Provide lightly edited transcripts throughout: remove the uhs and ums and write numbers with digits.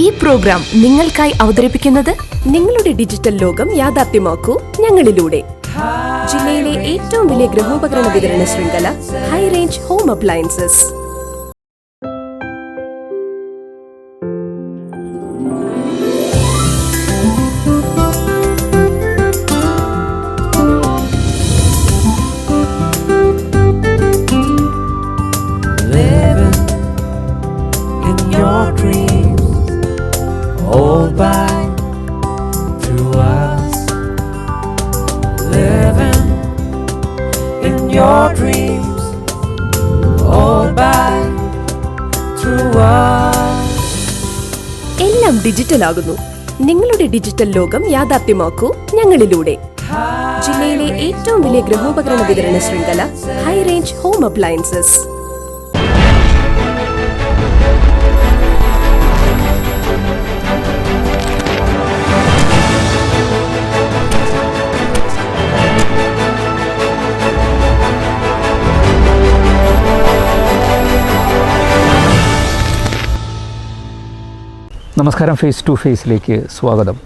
ഈ പ്രോഗ്രാം നിങ്ങൾക്കായി അവതരിപ്പിക്കുന്നത് നിങ്ങളുടെ ഡിജിറ്റൽ ലോകം യാഥാർത്ഥ്യമാക്കൂ ഞങ്ങളിലൂടെ. ജില്ലയിലെ ഏറ്റവും വലിയ ഗൃഹോപകരണ വിതരണ ശൃംഖല ഹൈ റേഞ്ച് ഹോം അപ്ലയൻസസ്. എല്ലാം ഡിജിറ്റൽ ആകുന്നു. നിങ്ങളുടെ ഡിജിറ്റൽ ലോകം യാഥാർത്ഥ്യമാക്കൂ ഞങ്ങളിലൂടെ. ജില്ലയിലെ ഏറ്റവും വലിയ ഗൃഹോപകരണ വിതരണ ശൃംഖല ഹൈ റേഞ്ച് ഹോം അപ്ലയൻസസ്. നമസ്കാരം. ഫേസ് ടു ഫേസിലേക്ക് സ്വാഗതം.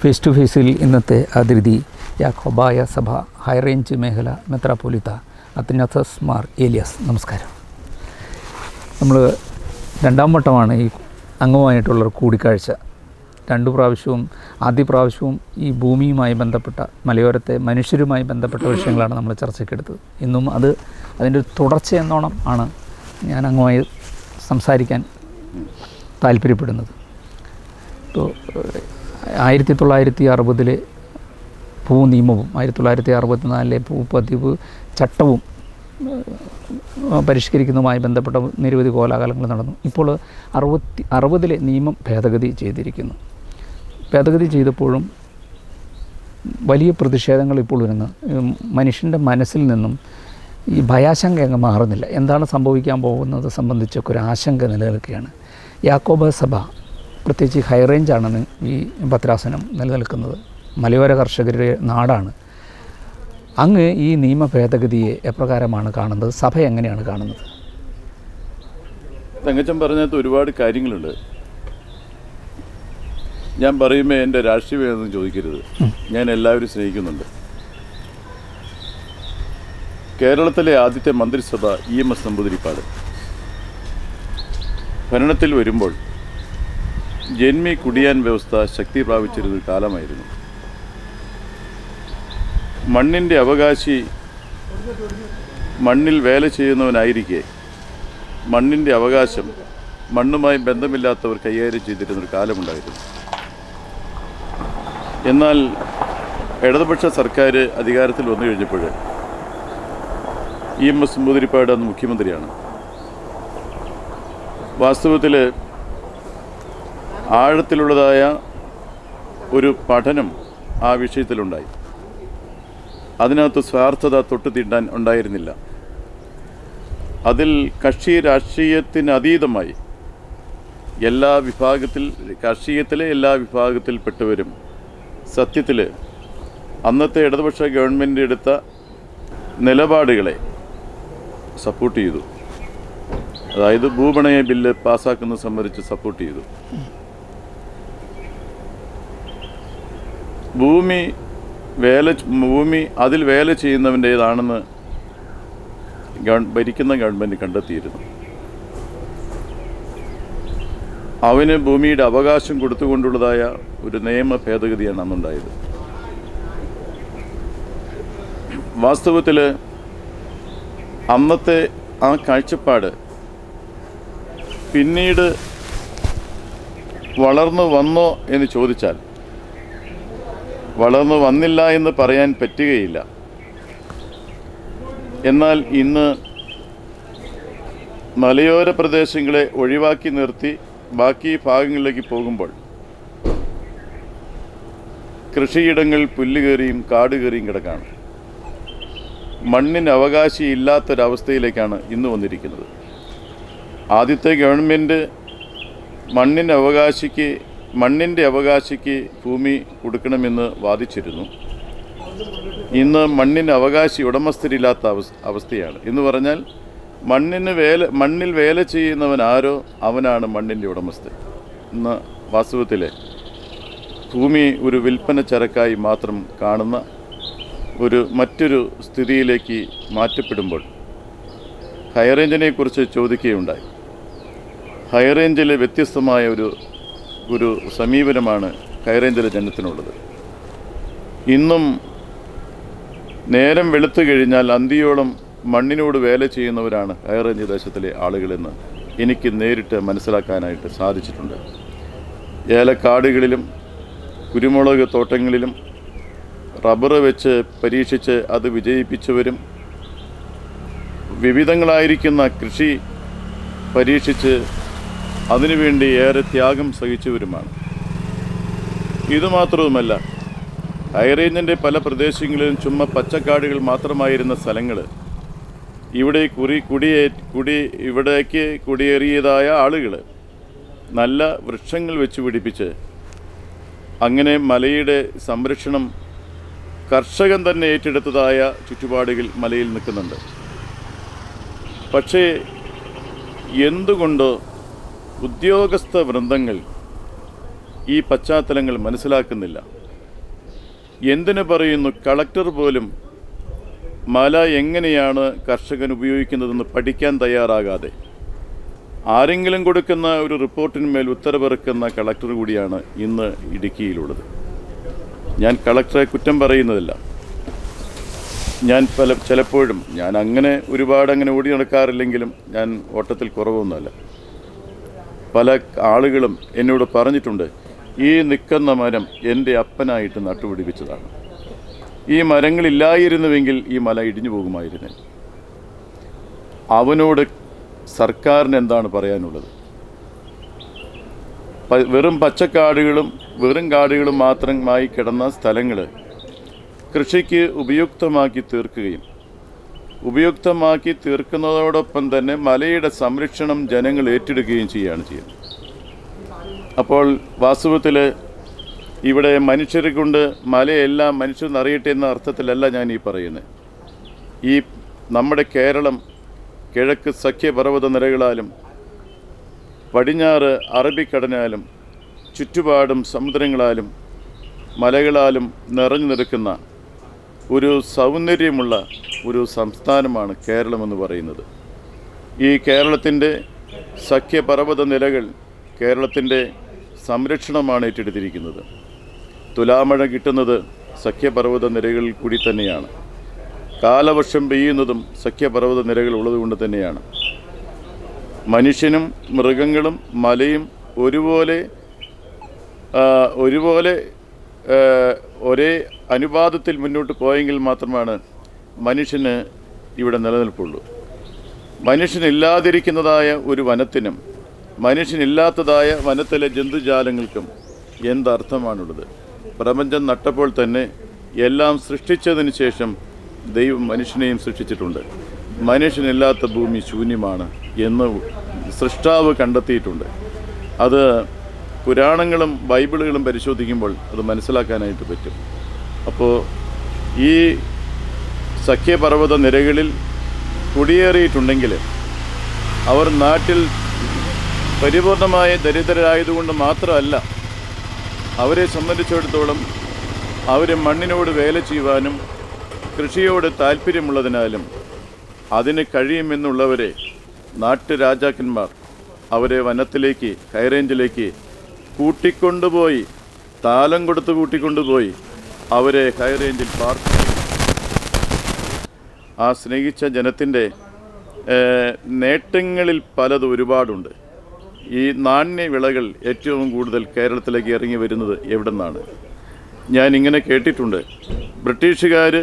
ഫേസ് ടു ഫേസിൽ ഇന്നത്തെ അതിഥി യാക്കോബായ സഭ ഹൈ റേഞ്ച് മേഖല മെത്രാപ്പോലിത്ത അത്നഥസ് മാർ ഏലിയാസ്. നമസ്കാരം. നമ്മൾ രണ്ടാം വട്ടമാണ് ഈ അംഗമായിട്ടുള്ള കൂടിക്കാഴ്ച. രണ്ടു പ്രാവശ്യവും ആദ്യ പ്രാവശ്യവും ഈ ഭൂമിയുമായി ബന്ധപ്പെട്ട മലയോരത്തെ മനുഷ്യരുമായി ബന്ധപ്പെട്ട വിഷയങ്ങളാണ് നമ്മൾ ചർച്ചയ്ക്കെടുത്തത്. ഇന്നും അതിൻ്റെ ഒരു തുടർച്ചയെന്നോണം ആണ് ഞാൻ അങ്ങുമായി സംസാരിക്കാൻ താല്പര്യപ്പെടുന്നത്. ഇപ്പോൾ 1960 ഭൂനിയമവും 1964 ഭൂപതിവ് ചട്ടവും പരിഷ്കരിക്കുന്നതുമായി ബന്ധപ്പെട്ട നിരവധി കോലാഹലങ്ങൾ നടന്നു. ഇപ്പോൾ 60 നിയമം ഭേദഗതി ചെയ്തിരിക്കുന്നു. ഭേദഗതി ചെയ്തപ്പോഴും വലിയ പ്രതിഷേധങ്ങൾ ഇപ്പോൾ വരുന്നു. മനുഷ്യൻ്റെ മനസ്സിൽ നിന്നും ഈ ഭയാശങ്ക അങ്ങ് മാറുന്നില്ല. എന്താണ് സംഭവിക്കാൻ പോകുന്നത് സംബന്ധിച്ചൊക്കെ ഒരു ആശങ്ക നിലനിൽക്കുകയാണ്. യാക്കോബ സഭ പ്രത്യേകിച്ച് ഹൈ റേഞ്ചാണ് ഈ ഭദ്രാസനം നിലനിൽക്കുന്നത്. മലയോര കർഷകരുടെ നാടാണ്. അങ്ങ് ഈ നിയമ ഭേദഗതിയെ എപ്രകാരമാണ് കാണുന്നത്? സഭ എങ്ങനെയാണ് കാണുന്നത്? തങ്കച്ചൻ പറഞ്ഞതിനകത്ത് ഒരുപാട് കാര്യങ്ങളുണ്ട്. ഞാൻ പറയുമ്പോൾ എൻ്റെ രാഷ്ട്രീയമൊന്നും ചോദിക്കരുത്. ഞാൻ എല്ലാവരും സ്നേഹിക്കുന്നുണ്ട്. കേരളത്തിലെ ആദ്യത്തെ മന്ത്രിസഭ EMS നമ്പൂതിരിപ്പാട് ഭരണത്തിൽ വരുമ്പോൾ ജന്മി കുടിയാൻ വ്യവസ്ഥ ശക്തി പ്രാപിച്ചിരുന്ന കാലമായിരുന്നു. മണ്ണിൻ്റെ അവകാശി മണ്ണിൽ വേല ചെയ്യുന്നവനായിരിക്കെ മണ്ണിൻ്റെ അവകാശം മണ്ണുമായി ബന്ധമില്ലാത്തവർ കൈകാര്യം ചെയ്തിരുന്നൊരു കാലമുണ്ടായിരുന്നു. എന്നാൽ ഇടതുപക്ഷ സർക്കാർ അധികാരത്തിൽ വന്നു കഴിഞ്ഞപ്പോൾ EMS നമ്പൂതിരിപ്പാട് അന്ന് മുഖ്യമന്ത്രിയാണ്. വാസ്തവത്തിൽ ആഴത്തിലുള്ളതായ ഒരു പഠനം ആ വിഷയത്തിലുണ്ടായി. അതിനകത്ത് സ്വാർത്ഥത തൊട്ട് തീണ്ടാൻ ഉണ്ടായിരുന്നില്ല. അതിൽ കക്ഷി രാഷ്ട്രീയത്തിന് അതീതമായി രാഷ്ട്രീയത്തിലെ എല്ലാ വിഭാഗത്തിൽപ്പെട്ടവരും സത്യത്തിൽ അന്നത്തെ ഇടതുപക്ഷ ഗവൺമെൻറ് എടുത്ത നിലപാടുകളെ സപ്പോർട്ട് ചെയ്തു. അതായത് ഭൂപണയ ബില്ല് പാസ്സാക്കുന്നത് സംബന്ധിച്ച് സപ്പോർട്ട് ചെയ്തു. ഭൂമി അതിൽ വേല ചെയ്യുന്നവൻ്റേതാണെന്ന് ഭരിക്കുന്ന ഗവൺമെൻറ് കണ്ടെത്തിയിരുന്നു. അവന് ഭൂമിയുടെ അവകാശം കൊടുത്തുകൊണ്ടുള്ളതായ ഒരു നിയമ ഭേദഗതിയാണ് അന്നുണ്ടായത്. വാസ്തവത്തിൽ അന്നത്തെ ആ കാഴ്ചപ്പാട് പിന്നീട് വളർന്നു വന്നോ എന്ന് ചോദിച്ചാൽ വളർന്നു വന്നില്ല എന്ന് പറയാൻ പറ്റുകയില്ല. എന്നാൽ ഇന്ന് മലയോര പ്രദേശങ്ങളെ ഒഴിവാക്കി നിർത്തി ബാക്കി ഭാഗങ്ങളിലേക്ക് പോകുമ്പോൾ കൃഷിയിടങ്ങൾ പുല്ലുകയറിയും കാട് കയറിയും കിടക്കാണ്. മണ്ണിന് അവകാശിയില്ലാത്തൊരവസ്ഥയിലേക്കാണ് ഇന്ന് വന്നിരിക്കുന്നത്. ആദ്യത്തെ ഗവൺമെൻറ് മണ്ണിൻ്റെ അവകാശിക്ക് ഭൂമി കൊടുക്കണമെന്ന് വാദിച്ചിരുന്നു. ഇന്ന് മണ്ണിന് അവകാശി ഉടമസ്ഥരില്ലാത്ത അവസ്ഥയാണ്. എന്ന് പറഞ്ഞാൽ മണ്ണിൽ വേല ചെയ്യുന്നവൻ ആരോ അവനാണ് മണ്ണിൻ്റെ ഉടമസ്ഥൻ. ഇന്ന് വാസ്തവത്തിൽ ഭൂമി ഒരു വിൽപ്പന ചരക്കായി മാത്രം കാണുന്ന മറ്റൊരു സ്ഥിതിയിലേക്ക് മാറ്റപ്പെടുമ്പോൾ ഹൈറേഞ്ചിനെക്കുറിച്ച് ചോദിക്കുകയുണ്ടായി. ഹൈറേഞ്ചിൽ വ്യത്യസ്തമായ ഒരു സമീപനമാണ് ഹൈറേഞ്ചിലെ ജനത്തിനുള്ളത്. ഇന്നും നേരം വെളുത്തു കഴിഞ്ഞാൽ അന്തിയോളം മണ്ണിനോട് വേല ചെയ്യുന്നവരാണ് ഹൈറേഞ്ച് ദേശത്തിലെ ആളുകളെന്ന് എനിക്ക് നേരിട്ട് മനസ്സിലാക്കാനായിട്ട് സാധിച്ചിട്ടുണ്ട്. ഏലക്കാടുകളിലും കുരുമുളക് തോട്ടങ്ങളിലും റബ്ബർ വെച്ച് പരീക്ഷിച്ച് അത് വിജയിപ്പിച്ചവരും വിവിധങ്ങളായിരിക്കുന്ന കൃഷി പരീക്ഷിച്ച് അതിനുവേണ്ടി ഏറെ ത്യാഗം സഹിച്ചവരുമാണ്. ഇതുമാത്രവുമല്ല, ഹൈറേഞ്ചിൻ്റെ പല പ്രദേശങ്ങളിലും ചുമ്മാ പച്ചക്കാടുകൾ മാത്രമായിരുന്ന സ്ഥലങ്ങൾ ഇവിടേക്ക് കുടിയേറിയതായ ആളുകൾ നല്ല വൃക്ഷങ്ങൾ വെച്ച് പിടിപ്പിച്ച് അങ്ങനെ മലയുടെ സംരക്ഷണം കർഷകൻ തന്നെ ഏറ്റെടുത്തതായ ചുറ്റുപാടുകൾ മലയിൽ നിൽക്കുന്നുണ്ട്. പക്ഷേ എന്തുകൊണ്ടോ ഉദ്യോഗസ്ഥ വൃന്ദങ്ങൾ ഈ പശ്ചാത്തലങ്ങൾ മനസ്സിലാക്കുന്നില്ല. എന്തിനു പറയുന്നു, കളക്ടർ പോലും മല എങ്ങനെയാണ് കർഷകൻ ഉപയോഗിക്കുന്നതെന്ന് പഠിക്കാൻ തയ്യാറാകാതെ ആരെങ്കിലും കൊടുക്കുന്ന ഒരു റിപ്പോർട്ടിന്മേൽ ഉത്തരവിറക്കുന്ന കളക്ടർ കൂടിയാണ് ഇന്ന് ഇടുക്കിയിലുള്ളത്. ഞാൻ കളക്ടറെ കുറ്റം പറയുന്നതില്ല. ഞാൻ ചിലപ്പോഴും ഞാൻ ഒരുപാട് ഓടി നടക്കാറില്ലെങ്കിലും ഞാൻ ഓട്ടത്തിൽ കുറവൊന്നുമല്ല. പല ആളുകളും എന്നോട് പറഞ്ഞിട്ടുണ്ട്, ഈ നിൽക്കുന്ന മരം എൻ്റെ അപ്പനായിട്ട് നട്ടുപിടിപ്പിച്ചതാണ്. ഈ മരങ്ങളില്ലായിരുന്നുവെങ്കിൽ ഈ മല ഇടിഞ്ഞു പോകുമായിരുന്നു. അവനോട് സർക്കാരിന് എന്താണ് പറയാനുള്ളത്? വെറും പച്ചക്കാടുകളും വെറും കാടുകളും മാത്രമായി കിടന്ന സ്ഥലങ്ങൾ കൃഷിക്ക് ഉപയുക്തമാക്കി തീർക്കുന്നതോടൊപ്പം തന്നെ മലയുടെ സംരക്ഷണം ജനങ്ങൾ ഏറ്റെടുക്കുകയും ചെയ്യുന്നത്. അപ്പോൾ വാസ്തവത്തിൽ ഇവിടെ മനുഷ്യരെ കൊണ്ട് മലയെല്ലാം മനുഷ്യരെന്നറിയട്ടെ എന്ന അർത്ഥത്തിലല്ല ഞാൻ ഈ പറയുന്നത്. ഈ നമ്മുടെ കേരളം കിഴക്ക് സഖ്യപർവ്വത നിരകളാലും പടിഞ്ഞാറ് അറബിക്കടലാലും ചുറ്റുപാടും സമുദ്രങ്ങളാലും മലകളാലും നിറഞ്ഞു നിൽക്കുന്ന ഒരു സൗന്ദര്യമുള്ള ഒരു സംസ്ഥാനമാണ് കേരളമെന്ന് പറയുന്നത്. ഈ കേരളത്തിൻ്റെ സഖ്യപർവ്വത നിരകൾ കേരളത്തിൻ്റെ സംരക്ഷണമാണ് ഏറ്റെടുത്തിരിക്കുന്നത്. തുലാമഴ കിട്ടുന്നത് സഖ്യപർവ്വത നിരകളിൽ കൂടി തന്നെയാണ്. കാലവർഷം പെയ്യുന്നതും സഖ്യപർവ്വത നിരകൾ ഉള്ളതുകൊണ്ട് തന്നെയാണ്. മനുഷ്യനും മൃഗങ്ങളും മലയും ഒരുപോലെ ഒരേ അനുപാതത്തിൽ മുന്നോട്ട് പോയെങ്കിൽ മാത്രമാണ് മനുഷ്യന് ഇവിടെ നിലനിൽപ്പുള്ളൂ. മനുഷ്യനില്ലാതിരിക്കുന്നതായ ഒരു വനത്തിനും മനുഷ്യനില്ലാത്തതായ വനത്തിലെ ജന്തുജാലങ്ങൾക്കും എന്തർത്ഥമാണുള്ളത്? പ്രപഞ്ചം നട്ടപ്പോൾ തന്നെ എല്ലാം സൃഷ്ടിച്ചതിന് ശേഷം ദൈവം മനുഷ്യനെയും സൃഷ്ടിച്ചിട്ടുണ്ട്. മനുഷ്യനില്ലാത്ത ഭൂമി ശൂന്യമാണ് എന്ന് സൃഷ്ടാവ് കണ്ടെത്തിയിട്ടുണ്ട്. അത് പുരാണങ്ങളും ബൈബിളുകളും പരിശോധിക്കുമ്പോൾ അത് മനസ്സിലാക്കാനായിട്ട് പറ്റും. അപ്പോൾ ഈ സഖ്യപർവ്വത നിരകളിൽ കുടിയേറിയിട്ടുണ്ടെങ്കിൽ അവർ നാട്ടിൽ പരിപൂർണമായ ദരിദ്രരായതുകൊണ്ട് മാത്രമല്ല, അവരെ സംബന്ധിച്ചിടത്തോളം അവർ മണ്ണിനോട് വേല ചെയ്യുവാനും കൃഷിയോട് താല്പര്യമുള്ളതിനാലും അതിന് കഴിയുമെന്നുള്ളവരെ നാട്ടുരാജാക്കന്മാർ അവരെ വനത്തിലേക്ക് ഹൈറേഞ്ചിലേക്ക് കൂട്ടിക്കൊണ്ടുപോയി, താലം കൊടുത്ത് കൂട്ടിക്കൊണ്ടുപോയി അവരെ ഹൈറേഞ്ചിൽ പാർക്ക്. ആ സ്നേഹിച്ച ജനത്തിൻ്റെ നേട്ടങ്ങളിൽ പലതും ഒരുപാടുണ്ട്. ഈ നാണ്യവിളകൾ ഏറ്റവും കൂടുതൽ കേരളത്തിലേക്ക് ഇറങ്ങി വരുന്നത് എവിടെ നിന്നാണ്? ഞാനിങ്ങനെ കേട്ടിട്ടുണ്ട്, ബ്രിട്ടീഷുകാർ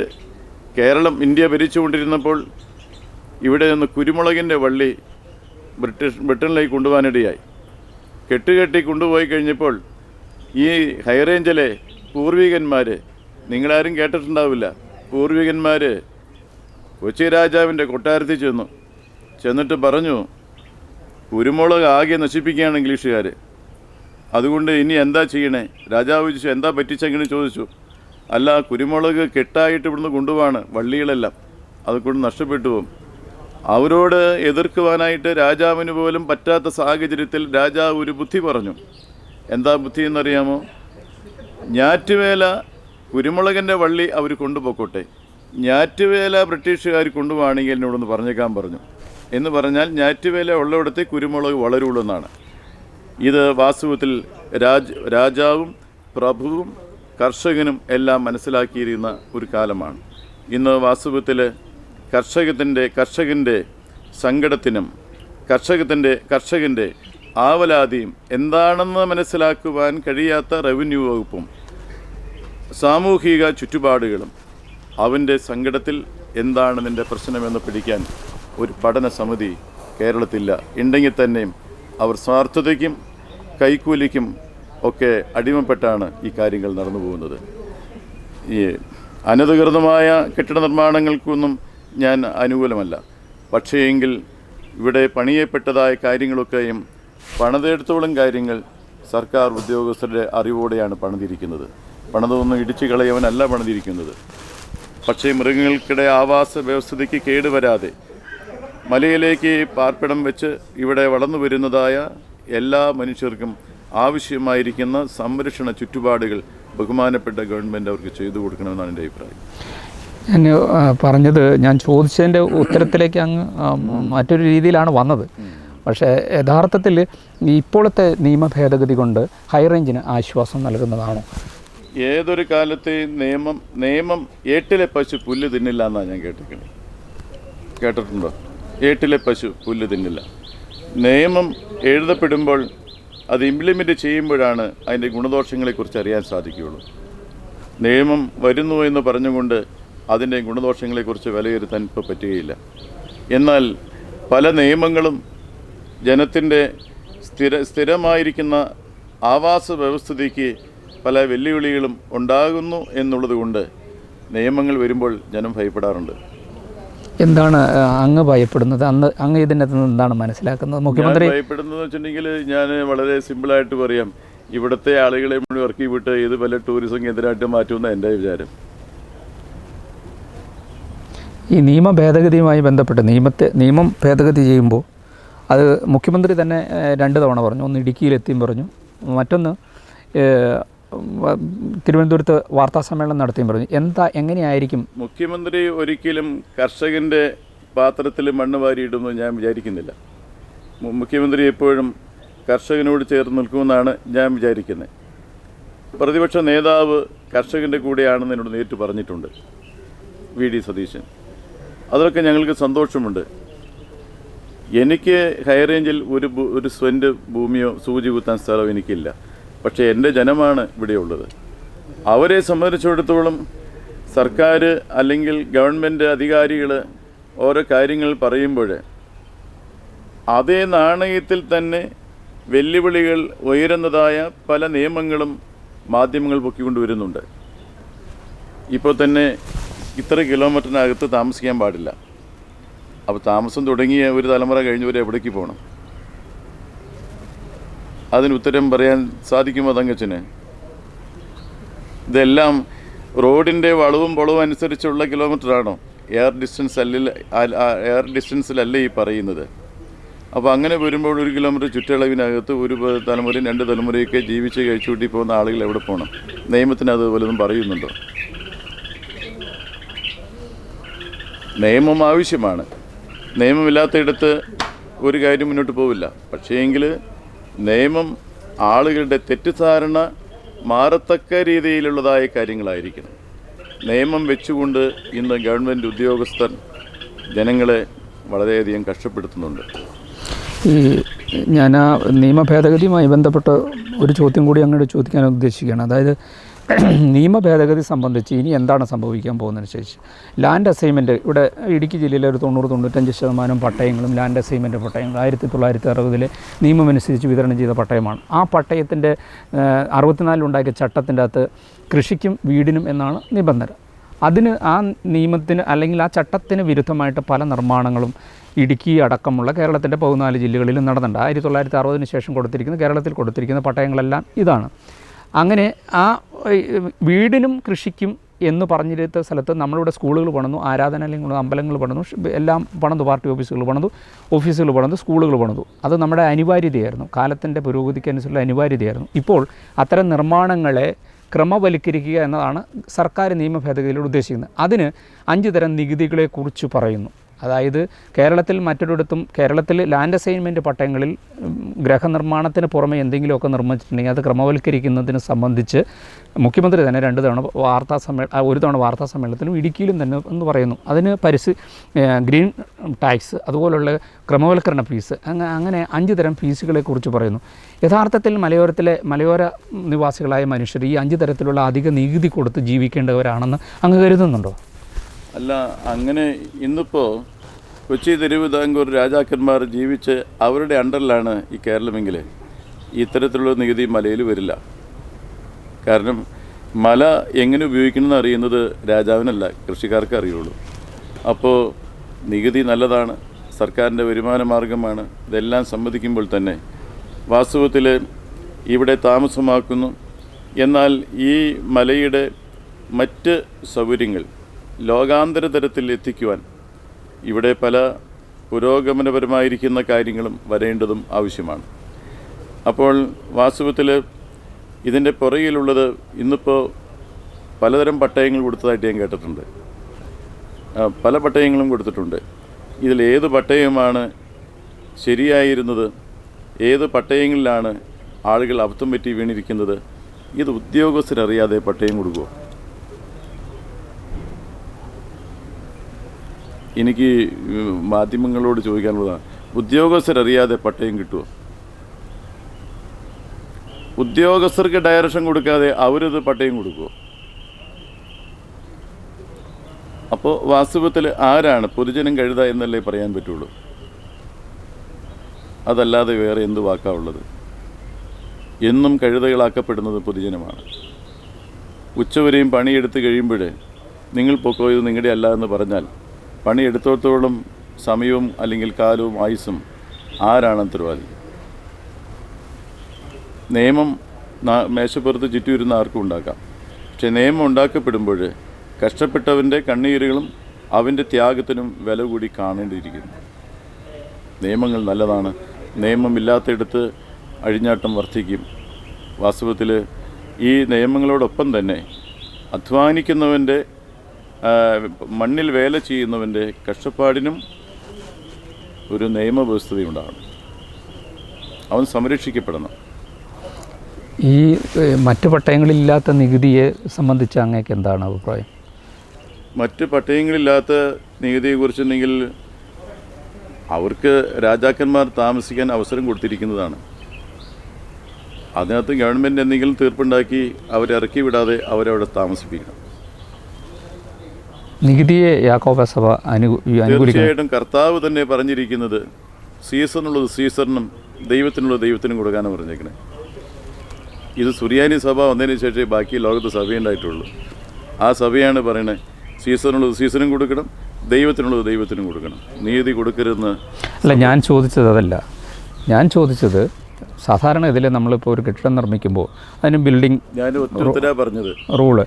ഇന്ത്യ ഭരിച്ചുകൊണ്ടിരുന്നപ്പോൾ ഇവിടെ നിന്ന് കുരുമുളകിൻ്റെ വള്ളി ബ്രിട്ടനിലേക്ക് കൊണ്ടുപോകാനിടയായി. കെട്ടുകെട്ടി കൊണ്ടുപോയി കഴിഞ്ഞപ്പോൾ ഈ ഹൈറേഞ്ചിലെ പൂർവികന്മാർ, നിങ്ങളാരും കേട്ടിട്ടുണ്ടാവില്ല, പൂർവികന്മാർ കൊച്ചി രാജാവിൻ്റെ കൊട്ടാരത്തിൽ ചെന്നിട്ട് പറഞ്ഞു, കുരുമുളക് ആകെ നശിപ്പിക്കുകയാണ് ഇംഗ്ലീഷുകാർ, അതുകൊണ്ട് ഇനി എന്താ ചെയ്യണേ? രാജാവ് ചോദിച്ചു, എന്താ പറ്റിച്ചെങ്ങനെ ചോദിച്ചു. അല്ല, കുരുമുളക് കെട്ടായിട്ട് ഇവിടുന്ന് കൊണ്ടുപോവാണ്, വള്ളികളെല്ലാം അതുകൊണ്ട് നഷ്ടപ്പെട്ടു പോകും. അവരോട് എതിർക്കുവാനായിട്ട് രാജാവിന് പോലും പറ്റാത്ത സാഹചര്യത്തിൽ രാജാവ് ഒരു ബുദ്ധി പറഞ്ഞു. എന്താ ബുദ്ധി എന്നറിയാമോ? ഞാറ്റുവേല കുരുമുളകിൻ്റെ വള്ളി അവർ കൊണ്ടുപോയിക്കോട്ടെ, ഞാറ്റുവേല ബ്രിട്ടീഷുകാർ കൊണ്ടുപോവുകയാണെങ്കിൽ എന്നോടൊന്ന് പറഞ്ഞേക്കാൻ പറഞ്ഞു. എന്ന് പറഞ്ഞാൽ ഞാറ്റുവേല ഉള്ളിടത്ത് കുരുമുളക് വളരുള്ളൂ എന്നാണ്. ഇത് വാസ്തവത്തിൽ രാജാവും പ്രഭുവും കർഷകനും എല്ലാം മനസ്സിലാക്കിയിരുന്ന ഒരു കാലമാണ്. ഇന്ന് വാസ്തവത്തിൽ കർഷകൻ്റെ സങ്കടത്തിനും കർഷകൻ്റെ ആവലാതിയും എന്താണെന്ന് മനസ്സിലാക്കുവാൻ കഴിയാത്ത റവന്യൂ വകുപ്പും സാമൂഹിക ചുറ്റുപാടുകളും അവൻ്റെ സങ്കടത്തിൽ എന്താണ് നിൻ്റെ പ്രശ്നമെന്ന് പിടിക്കാൻ ഒരു പഠന സമിതി കേരളത്തിലില്ല. ഉണ്ടെങ്കിൽ തന്നെയും അവർ സ്വാർത്ഥതയ്ക്കും കൈക്കൂലിക്കും ഒക്കെ അടിമപ്പെട്ടാണ് ഈ കാര്യങ്ങൾ നടന്നു പോകുന്നത്. ഈ അനധികൃതമായ കെട്ടിട നിർമ്മാണങ്ങൾക്കൊന്നും ഞാൻ അനുകൂലമല്ല. പക്ഷേയെങ്കിൽ ഇവിടെ പണിയപ്പെട്ടതായ കാര്യങ്ങളൊക്കെയും പണിതെടുത്തോളം കാര്യങ്ങൾ സർക്കാർ ഉദ്യോഗസ്ഥരുടെ അറിവോടെയാണ് പണിതിരിക്കുന്നത്. പണിതൊന്നും ഇടിച്ചു കളയവനല്ല പണിതിരിക്കുന്നത്. പക്ഷേ മൃഗങ്ങൾക്കിടെ ആവാസ വ്യവസ്ഥയ്ക്ക് കേടുവരാതെ മലയിലേക്ക് പാർപ്പിടം വെച്ച് ഇവിടെ വളർന്നു വരുന്നതായ എല്ലാ മനുഷ്യർക്കും ആവശ്യമായിരിക്കുന്ന സംരക്ഷണ ചുറ്റുപാടുകൾ ബഹുമാനപ്പെട്ട ഗവൺമെൻറ് അവർക്ക് ചെയ്തു കൊടുക്കണമെന്നാണ് എൻ്റെ അഭിപ്രായം. ഞാൻ പറഞ്ഞത്, ഞാൻ ചോദിച്ചതിൻ്റെ ഉത്തരത്തിലേക്ക് അങ്ങ് മറ്റൊരു രീതിയിലാണ് വന്നത്. പക്ഷേ യഥാർത്ഥത്തിൽ ഇപ്പോഴത്തെ നിയമ ഭേദഗതി കൊണ്ട് ഹൈറേഞ്ചിന് ആശ്വാസം നൽകുന്നതാണോ? ഏതൊരു കാലത്തെ നിയമം ഏട്ടിലെ പശു പുല്ല് തിന്നില്ല എന്നാണ് ഞാൻ കേട്ടിട്ടുണ്ടോ? ഏട്ടിലെ പശു പുല്ല് തിന്നില്ല. നിയമം എഴുതപ്പെടുമ്പോൾ അത് ഇംപ്ലിമെൻ്റ് ചെയ്യുമ്പോഴാണ് അതിൻ്റെ ഗുണദോഷങ്ങളെക്കുറിച്ച് അറിയാൻ സാധിക്കുകയുള്ളൂ. നിയമം വരുന്നു എന്ന് പറഞ്ഞുകൊണ്ട് അതിൻ്റെ ഗുണദോഷങ്ങളെക്കുറിച്ച് വിലയിരുത്താൻ ഇപ്പോൾ പറ്റുകയില്ല. എന്നാൽ പല നിയമങ്ങളും ജനത്തിൻ്റെ സ്ഥിരമായിരിക്കുന്ന ആവാസ വ്യവസ്ഥിതിക്ക് പല വെല്ലുവിളികളും ഉണ്ടാകുന്നു എന്നുള്ളത് കൊണ്ട് നിയമങ്ങൾ വരുമ്പോൾ ജനം ഭയപ്പെടാറുണ്ട്. എന്താണ് അങ്ങ് ഭയപ്പെടുന്നത്? അങ്ങ് ഇതിനകത്ത് നിന്ന് എന്താണ് മനസ്സിലാക്കുന്നത്? മുഖ്യമന്ത്രി ഭയപ്പെടുന്നതെന്ന് വെച്ചിട്ടുണ്ടെങ്കിൽ ഞാൻ വളരെ സിമ്പിളായിട്ട് പറയാം, ഇവിടുത്തെ ആളുകളെ മുഴുവൻ ഇറക്കി വിട്ട് ഇത് പല ടൂറിസം കേന്ദ്രമായിട്ട് മാറ്റുമെന്ന് എൻ്റെ വിചാരം. ഈ നിയമ ഭേദഗതിയുമായി ബന്ധപ്പെട്ട് നിയമം ഭേദഗതി ചെയ്യുമ്പോൾ അത് മുഖ്യമന്ത്രി തന്നെ 2 തവണ പറഞ്ഞു. ഒന്ന് ഇടുക്കിയിലെത്തിയും പറഞ്ഞു, മറ്റൊന്ന് തിരുവനന്തപുരത്ത് വാർത്താ സമ്മേളനം നടത്തിയും പറഞ്ഞു. എങ്ങനെയായിരിക്കും? മുഖ്യമന്ത്രി ഒരിക്കലും കർഷകൻ്റെ പാത്രത്തിൽ മണ്ണ് വാരിയിടുമെന്ന് ഞാൻ വിചാരിക്കുന്നില്ല. മുഖ്യമന്ത്രി എപ്പോഴും കർഷകനോട് ചേർന്ന് നിൽക്കുമെന്നാണ് ഞാൻ വിചാരിക്കുന്നത്. പ്രതിപക്ഷ നേതാവ് കർഷകൻ്റെ കൂടെയാണെന്ന് എന്നോട് നേരിട്ട് പറഞ്ഞിട്ടുണ്ട്, വി ഡി സതീശൻ. അതൊക്കെ ഞങ്ങൾക്ക് സന്തോഷമുണ്ട്. എനിക്ക് ഹൈറേഞ്ചിൽ ഒരു സെൻറ്റ് ഭൂമിയോ സൂചി കുത്താൻ സ്ഥലമോ എനിക്കില്ല. പക്ഷേ എൻ്റെ ജനമാണ് ഇവിടെയുള്ളത്. അവരെ സംബന്ധിച്ചിടത്തോളം സർക്കാർ അല്ലെങ്കിൽ ഗവൺമെൻറ് അധികാരികൾ ഓരോ കാര്യങ്ങൾ പറയുമ്പോൾ അതേ നാണയത്തിൽ തന്നെ വെല്ലുവിളികൾ ഉയരുന്നതായ പല നിയമങ്ങളും മാധ്യമങ്ങൾ പൊക്കിക്കൊണ്ടുവരുന്നുണ്ട്. ഇപ്പോൾ തന്നെ ഇത്ര കിലോമീറ്ററിനകത്ത് താമസിക്കാൻ പാടില്ല. അപ്പോൾ താമസം തുടങ്ങിയ ഒരു തലമുറ കഴിഞ്ഞവർ എവിടേക്ക് പോകണം? അതിന് ഉത്തരം പറയാൻ സാധിക്കുമോ തങ്കച്ചന്? ഇതെല്ലാം റോഡിൻ്റെ വളവും പൊളവും അനുസരിച്ചുള്ള കിലോമീറ്ററാണോ? എയർ ഡിസ്റ്റൻസിലല്ല ഈ പറയുന്നത്. അപ്പോൾ അങ്ങനെ വരുമ്പോൾ 1 കിലോമീറ്റർ ചുറ്റളവിനകത്ത് ഒരു തലമുറയും 2 തലമുറയൊക്കെ ജീവിച്ച് കഴിച്ചുകൂട്ടി പോകുന്ന ആളുകൾ എവിടെ പോകണം? നിയമത്തിന് അത് വല്ലതും പറയുന്നുണ്ടോ? നിയമം ആവശ്യമാണ്. നിയമമില്ലാത്തയിടത്ത് ഒരു കാര്യം മുന്നോട്ട് പോവില്ല. പക്ഷേങ്കിൽ നിയമം ആളുകളുടെ തെറ്റിദ്ധാരണ മാറത്തക്ക രീതിയിലുള്ളതായ കാര്യങ്ങളായിരിക്കണം. നിയമം വെച്ചുകൊണ്ട് ഇന്ന് ഗവൺമെൻറ് ഉദ്യോഗസ്ഥർ ജനങ്ങളെ വളരെയധികം കഷ്ടപ്പെടുത്തുന്നുണ്ട്. ഞാൻ ആ നിയമ ഭേദഗതിയുമായി ബന്ധപ്പെട്ട് ഒരു ചോദ്യം കൂടി അങ്ങോട്ട് ചോദിക്കാൻ ഉദ്ദേശിക്കുകയാണ്. അതായത് നിയമ ഭേദഗതി സംബന്ധിച്ച് ഇനി എന്താണ് സംഭവിക്കാൻ പോകുന്നതിന് ശേഷം ലാൻഡ് അസൈൻമെൻറ്റ് ഇവിടെ ഇടുക്കി ജില്ലയിലെ ഒരു 90-95% പട്ടയങ്ങളും ലാൻഡ് അസൈൻമെൻറ്റ് പട്ടയങ്ങൾ 1960 നിയമമനുസരിച്ച് വിതരണം ചെയ്ത പട്ടയമാണ്. ആ പട്ടയത്തിൻ്റെ 64 ഉണ്ടാക്കിയ ചട്ടത്തിൻ്റെ അകത്ത് കൃഷിക്കും വീടിനും എന്നാണ് നിബന്ധന. അതിന് ആ നിയമത്തിന് അല്ലെങ്കിൽ ആ ചട്ടത്തിന് വിരുദ്ധമായിട്ട് പല നിർമ്മാണങ്ങളും ഇടുക്കി അടക്കമുള്ള കേരളത്തിൻ്റെ 14 ജില്ലകളിലും നടന്നിട്ടുണ്ട്. 1960 ശേഷം കേരളത്തിൽ കൊടുത്തിരിക്കുന്ന പട്ടയങ്ങളെല്ലാം ഇതാണ്. അങ്ങനെ ആ വീടിനും കൃഷിക്കും എന്ന് പറഞ്ഞിരുത്ത സ്ഥലത്ത് നമ്മളിവിടെ സ്കൂളുകൾ പണിതു, ആരാധനാലയങ്ങൾ, അമ്പലങ്ങൾ പണിതു, എല്ലാം പണിതു, പാർട്ടി ഓഫീസുകൾ പണിതു, ഓഫീസുകൾ പണിതു, സ്കൂളുകൾ പണിതു. അത് നമ്മുടെ അനിവാര്യതയായിരുന്നു, കാലത്തിൻ്റെ പുരോഗതിക്കനുസരിച്ചുള്ള അനിവാര്യതയായിരുന്നു. ഇപ്പോൾ അത്തരം നിർമ്മാണങ്ങളെ ക്രമവൽക്കരിക്കുക എന്നതാണ് സർക്കാർ നിയമ ഭേദഗതിയിലൂടെ ഉദ്ദേശിക്കുന്നത്. അതിന് 5 തരം നികുതികളെക്കുറിച്ച് പറയുന്നു. അതായത് കേരളത്തിൽ ലാൻഡ് അസൈൻമെൻറ്റ് പട്ടയങ്ങളിൽ ഗൃഹനിർമ്മാണത്തിന് പുറമെ എന്തെങ്കിലുമൊക്കെ നിർമ്മിച്ചിട്ടുണ്ടെങ്കിൽ അത് ക്രമവൽക്കരിക്കുന്നതിനെ സംബന്ധിച്ച് മുഖ്യമന്ത്രി തന്നെ ഒരു തവണ വാർത്താ സമ്മേളനത്തിലും ഇടുക്കിയിലും തന്നെ എന്ന് പറയുന്നു. അതിന് ഗ്രീൻ ടാക്സ്, അതുപോലുള്ള ക്രമവൽക്കരണ ഫീസ്, അങ്ങനെ 5 തരം ഫീസുകളെക്കുറിച്ച് പറയുന്നു. യഥാർത്ഥത്തിൽ മലയോര നിവാസികളായ മനുഷ്യർ ഈ 5 തരത്തിലുള്ള അധിക നികുതി കൊടുത്ത് ജീവിക്കേണ്ടവരാണെന്ന് അങ്ങ് കരുതുന്നുണ്ടോ? അല്ല, അങ്ങനെ ഇന്നിപ്പോൾ കൊച്ചി, തിരുവിതാംകൂർ രാജാക്കന്മാർ ജീവിച്ച് അവരുടെ അണ്ടറിലാണ് ഈ കേരളമെങ്കിൽ ഇത്തരത്തിലുള്ള നികുതി മലയിൽ വരില്ല. കാരണം മല എങ്ങനെ ഉപയോഗിക്കണമെന്ന് അറിയുന്നത് രാജാവിനല്ല, കൃഷിക്കാർക്ക് അറിയുള്ളൂ. അപ്പോൾ നികുതി നല്ലതാണ്, സർക്കാരിൻ്റെ വരുമാന മാർഗമാണ്. ഇതെല്ലാം സമ്മതിക്കുമ്പോൾ തന്നെ വാസ്തവത്തിൽ ഇവിടെ താമസമാക്കുന്നു. എന്നാൽ ഈ മലയുടെ മറ്റ് സൗകര്യങ്ങൾ ലോകാന്തര തലത്തിൽ എത്തിക്കുവാൻ ഇവിടെ പല പുരോഗമനപരമായിരിക്കുന്ന കാര്യങ്ങളും വരേണ്ടതും ആവശ്യമാണ്. അപ്പോൾ വാസ്തവത്തിൽ ഇതിൻ്റെ പുറകിലുള്ളത് ഇന്നിപ്പോൾ പലതരം പട്ടയങ്ങൾ കൊടുത്തതായിട്ട് ഞാൻ കേട്ടിട്ടുണ്ട്. പല പട്ടയങ്ങളും കൊടുത്തിട്ടുണ്ട്. ഇതിലേത് പട്ടയമാണ് ശരിയായിരുന്നത്, ഏത് പട്ടയങ്ങളിലാണ് ആളുകൾ അബദ്ധം പറ്റി വീണിരിക്കുന്നത്, ഇത് ഉദ്യോഗസ്ഥരറിയാതെ പട്ടയം കൊടുക്കുമോ? എനിക്ക് മാധ്യമങ്ങളോട് ചോദിക്കാനുള്ളതാണ്, ഉദ്യോഗസ്ഥരറിയാതെ പട്ടയം കിട്ടുമോ? ഉദ്യോഗസ്ഥർക്ക് ഡയറക്ഷൻ കൊടുക്കാതെ അവരിത് പട്ടയം കൊടുക്കുമോ? അപ്പോൾ വാസ്തവത്തിൽ ആരാണ് പൊതുജനം കഴുത എന്നല്ലേ പറയാൻ പറ്റുള്ളൂ. അതല്ലാതെ വേറെ എന്ത് വാക്കാവുള്ളത്? എന്നും കഴുതകളാക്കപ്പെടുന്നത് പൊതുജനമാണ്. ഉച്ചവരെയും പണിയെടുത്ത് കഴിയുമ്പോൾ നിങ്ങൾ പൊക്കോയത് നിങ്ങളുടെ അല്ല എന്ന് പറഞ്ഞാൽ പണിയെടുത്തോളം സമയവും അല്ലെങ്കിൽ കാലവും ആയുസ്സും ആരാണ് ഉത്തരവാദി? നിയമം മേശപ്പുറത്ത് ചുറ്റുവരുന്ന ആർക്കും ഉണ്ടാക്കാം. പക്ഷേ നിയമം ഉണ്ടാക്കപ്പെടുമ്പോൾ കഷ്ടപ്പെട്ടവൻ്റെ കണ്ണീരുകളും അവൻ്റെ ത്യാഗത്തിനും വില കൂടി കാണേണ്ടിയിരിക്കുന്നു. നിയമങ്ങൾ നല്ലതാണ്, നിയമമില്ലാത്തയിടത്ത് അഴിഞ്ഞാട്ടം വർദ്ധിക്കും. വാസ്തവത്തിൽ ഈ നിയമങ്ങളോടൊപ്പം തന്നെ അധ്വാനിക്കുന്നവൻ്റെ, മണ്ണിൽ വേല ചെയ്യുന്നവൻ്റെ കഷ്ടപ്പാടിനും ഒരു നിയമവ്യവസ്ഥതയുണ്ടാകണം. അവൻ സംരക്ഷിക്കപ്പെടണം. ഈ മറ്റ് പട്ടയങ്ങളില്ലാത്ത നികുതിയെ സംബന്ധിച്ച് അങ്ങേക്ക് എന്താണ് അഭിപ്രായം? മറ്റ് പട്ടയങ്ങളില്ലാത്ത നികുതിയെക്കുറിച്ചുണ്ടെങ്കിൽ അവർക്ക് രാജാക്കന്മാർ താമസിക്കാൻ അവസരം കൊടുത്തിരിക്കുന്നതാണ്. അതിനകത്ത് ഗവൺമെൻറ് എന്തെങ്കിലും തീർപ്പുണ്ടാക്കി അവരെ ഇറക്കി വിടാതെ അവരവിടെ താമസിപ്പിക്കണം. നികുതിയെ യാക്കോബ സഭ തീർച്ചയായിട്ടും കർത്താവ് തന്നെ പറഞ്ഞിരിക്കുന്നത് സീസറിനുള്ളത് സീസറിനും ദൈവത്തിനുള്ളത് ദൈവത്തിനും കൊടുക്കാനാണ് പറഞ്ഞേക്കണേ. ഇത് സുറിയാനി സഭ വന്നതിന് ശേഷമേ ബാക്കി ലോകത്ത് സഭയുണ്ടായിട്ടുള്ളൂ. ആ സഭയാണ് പറയണത് സീസറിനുള്ളത് സീസറിനും കൊടുക്കണം, ദൈവത്തിനുള്ളത് ദൈവത്തിനും കൊടുക്കണം, നീതി കൊടുക്കരുതെന്ന്. അല്ല, ഞാൻ ചോദിച്ചത് അതല്ല. ഞാൻ ചോദിച്ചത് സാധാരണ ഇതിൽ നമ്മളിപ്പോൾ ഒരു കെട്ടിടം നിർമ്മിക്കുമ്പോൾ അതിന് ബിൽഡിംഗ് പറഞ്ഞത് റൂള്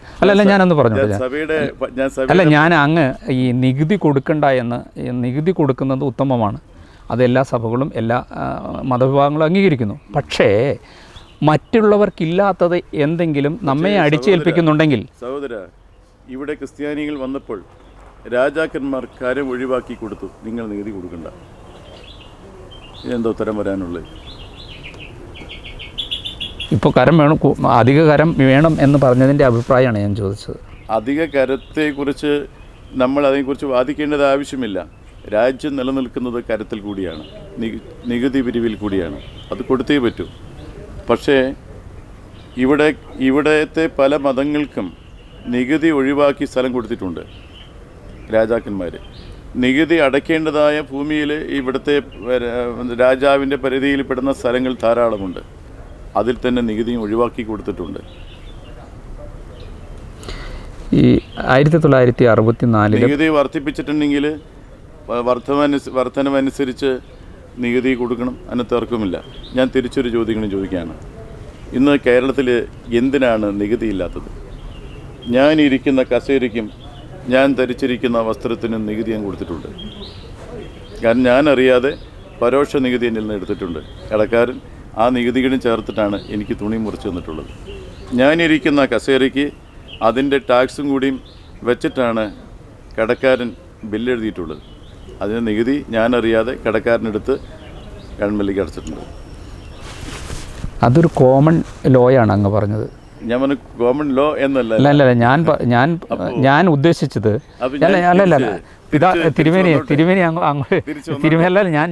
ഞാനൊന്ന് പറഞ്ഞത് ഞാൻ അങ്ങ് ഈ നികുതി കൊടുക്കണ്ട എന്ന്, നികുതി കൊടുക്കുന്നത് ഉത്തമമാണ്, അതെല്ലാ സഭകളും എല്ലാ മതവിഭാഗങ്ങളും അംഗീകരിക്കുന്നു. പക്ഷേ മറ്റുള്ളവർക്കില്ലാത്തത് എന്തെങ്കിലും നമ്മെ അടിച്ചേൽപ്പിക്കുന്നുണ്ടെങ്കിൽ, സഹോദര, ഇവിടെ ക്രിസ്ത്യാനികൾ വന്നപ്പോൾ രാജാക്കന്മാർ കരം ഒഴിവാക്കി കൊടുത്തു, നിങ്ങൾ നികുതി കൊടുക്കണ്ട. ഇതെന്തോ ഉത്തരം വരാനുള്ളത്? ഇപ്പോൾ കരം വേണം, അധിക കരം വേണം എന്ന് പറഞ്ഞതിൻ്റെ അഭിപ്രായമാണ് ഞാൻ ചോദിച്ചത്. അധിക കരത്തെക്കുറിച്ച് നമ്മൾ അതിനെക്കുറിച്ച് വാദിക്കേണ്ടത് ആവശ്യമില്ല. രാജ്യം നിലനിൽക്കുന്നത് കരത്തിൽ കൂടിയാണ്, നികുതി പിരിവിൽ കൂടിയാണ്. അത് കൊടുത്തേ പറ്റൂ. പക്ഷേ ഇവിടത്തെ പല മതങ്ങൾക്കും നികുതി ഒഴിവാക്കി സ്ഥലം കൊടുത്തിട്ടുണ്ട് രാജാക്കന്മാർ. നികുതി അടയ്ക്കേണ്ടതായ ഭൂമിയിൽ ഇവിടുത്തെ രാജാവിൻ്റെ പരിധിയിൽപ്പെടുന്ന സ്ഥലങ്ങൾ ധാരാളമുണ്ട്. അതിൽ തന്നെ നികുതിയും ഒഴിവാക്കി കൊടുത്തിട്ടുണ്ട്. ഈ 1964 നികുതി വർദ്ധിപ്പിച്ചിട്ടുണ്ടെങ്കിൽ വർധനമനുസരിച്ച് നികുതി കൊടുക്കണം, അതിന് തർക്കമില്ല. ഞാൻ തിരിച്ചൊരു ചോദ്യങ്ങളും ചോദിക്കുകയാണ്. ഇന്ന് കേരളത്തിൽ എന്തിനാണ് നികുതി ഇല്ലാത്തത്? ഞാൻ ഇരിക്കുന്ന കസേരയ്ക്കും ഞാൻ ധരിച്ചിരിക്കുന്ന വസ്ത്രത്തിനും നികുതി ഞാൻ കൊടുത്തിട്ടുണ്ട്. കാരണം ഞാൻ അറിയാതെ പരോക്ഷ നികുതി എന്നിൽ നിന്ന് എടുത്തിട്ടുണ്ട്. കടക്കാരൻ ആ നികുതികളും ചേർത്തിട്ടാണ് എനിക്ക് തുണി മുറിച്ച് തന്നിട്ടുള്ളത്. ഞാനിരിക്കുന്ന കസേരയ്ക്ക് അതിൻ്റെ ടാക്സും കൂടിയും വെച്ചിട്ടാണ് കടക്കാരൻ ബില്ലെഴുതിയിട്ടുള്ളത്. അതിന് നികുതി ഞാൻ അറിയാതെ കടക്കാരനെടുത്ത് ഗവൺമെൻറ്റിലേക്ക് അടച്ചിട്ടുണ്ട്. അതൊരു കോമൺ ലോയാണ് അങ്ങ് പറഞ്ഞത്. ഞാൻ പറഞ്ഞു കോമൺ ലോ എന്നല്ല. അല്ല ഞാൻ ഉദ്ദേശിച്ചത് അല്ല തിരുമേനി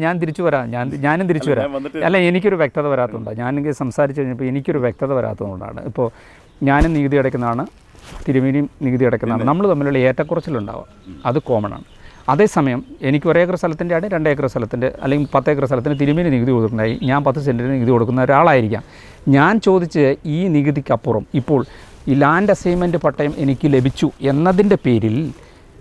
ഞാൻ തിരിച്ചു വരാം. ഞാനും തിരിച്ചു വരാം. അല്ല, എനിക്കൊരു വ്യക്തത വരാത്തതുകൊണ്ടാണ്. ഞാനെങ്കിൽ സംസാരിച്ച് കഴിഞ്ഞപ്പോൾ എനിക്കൊരു വ്യക്തത വരാത്തതുകൊണ്ടാണ്. ഇപ്പോൾ ഞാനും നികുതി അടയ്ക്കുന്നതാണ്, തിരുമേനിയും നികുതി അടയ്ക്കുന്നതാണ്. നമ്മൾ തമ്മിലുള്ള ഏറ്റക്കുറച്ചിലുണ്ടാവുക, അത് കോമൺ ആണ്. അതേസമയം എനിക്ക് 1 ഏക്കർ സ്ഥലത്തിൻ്റെ ആണ് 2 ഏക്കർ സ്ഥലത്തിൻ്റെ അല്ലെങ്കിൽ 10 ഏക്കർ സ്ഥലത്തിന് തിരുമേനി നികുതി കൊടുക്കുന്നുണ്ടായി, ഞാൻ 10 സെൻറ്റിന് നികുതി കൊടുക്കുന്ന ഒരാളായിരിക്കാം. ഞാൻ ചോദിച്ച് ഈ നികുതിക്കപ്പുറം ഇപ്പോൾ ഈ ലാൻഡ് അസൈൻമെൻറ്റ് പട്ടയം എനിക്ക് ലഭിച്ചു എന്നതിൻ്റെ പേരിൽ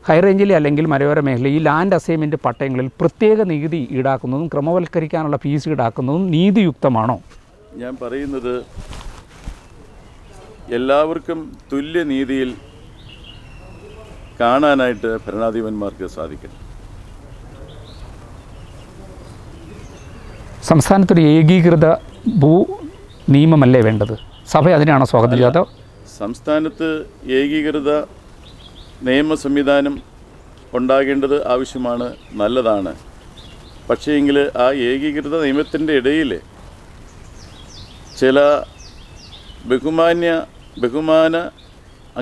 ഹൈറേഞ്ചിലെ അല്ലെങ്കിൽ മലയോര മേഖലയിൽ ഈ ലാൻഡ് അസൈൻമെൻറ്റ് പട്ടയങ്ങളിൽ പ്രത്യേക നികുതി ഈടാക്കുന്നതും ക്രമവൽക്കരിക്കാനുള്ള ഫീസ് ഈടാക്കുന്നതും നീതിയുക്തമാണോ? ഞാൻ പറയുന്നത് എല്ലാവർക്കും തുല്യ നീതിയിൽ കാണാനായിട്ട് ഭരണാധിപന്മാർക്ക് സാധിക്കും. സംസ്ഥാനത്തൊരു ഏകീകൃത ഭൂ നിയമമല്ലേ വേണ്ടത്? സഭ അതിനാണോ സ്വാഗതം ചെയ്യാത്തത്? സംസ്ഥാനത്ത് ഏകീകൃത നിയമ സംവിധാനം ഉണ്ടാകേണ്ടത് ആവശ്യമാണ്, നല്ലതാണ്. പക്ഷേ എങ്കിൽ ആ ഏകീകൃത നിയമത്തിൻ്റെ ഇടയിൽ ചില ബഹുമാന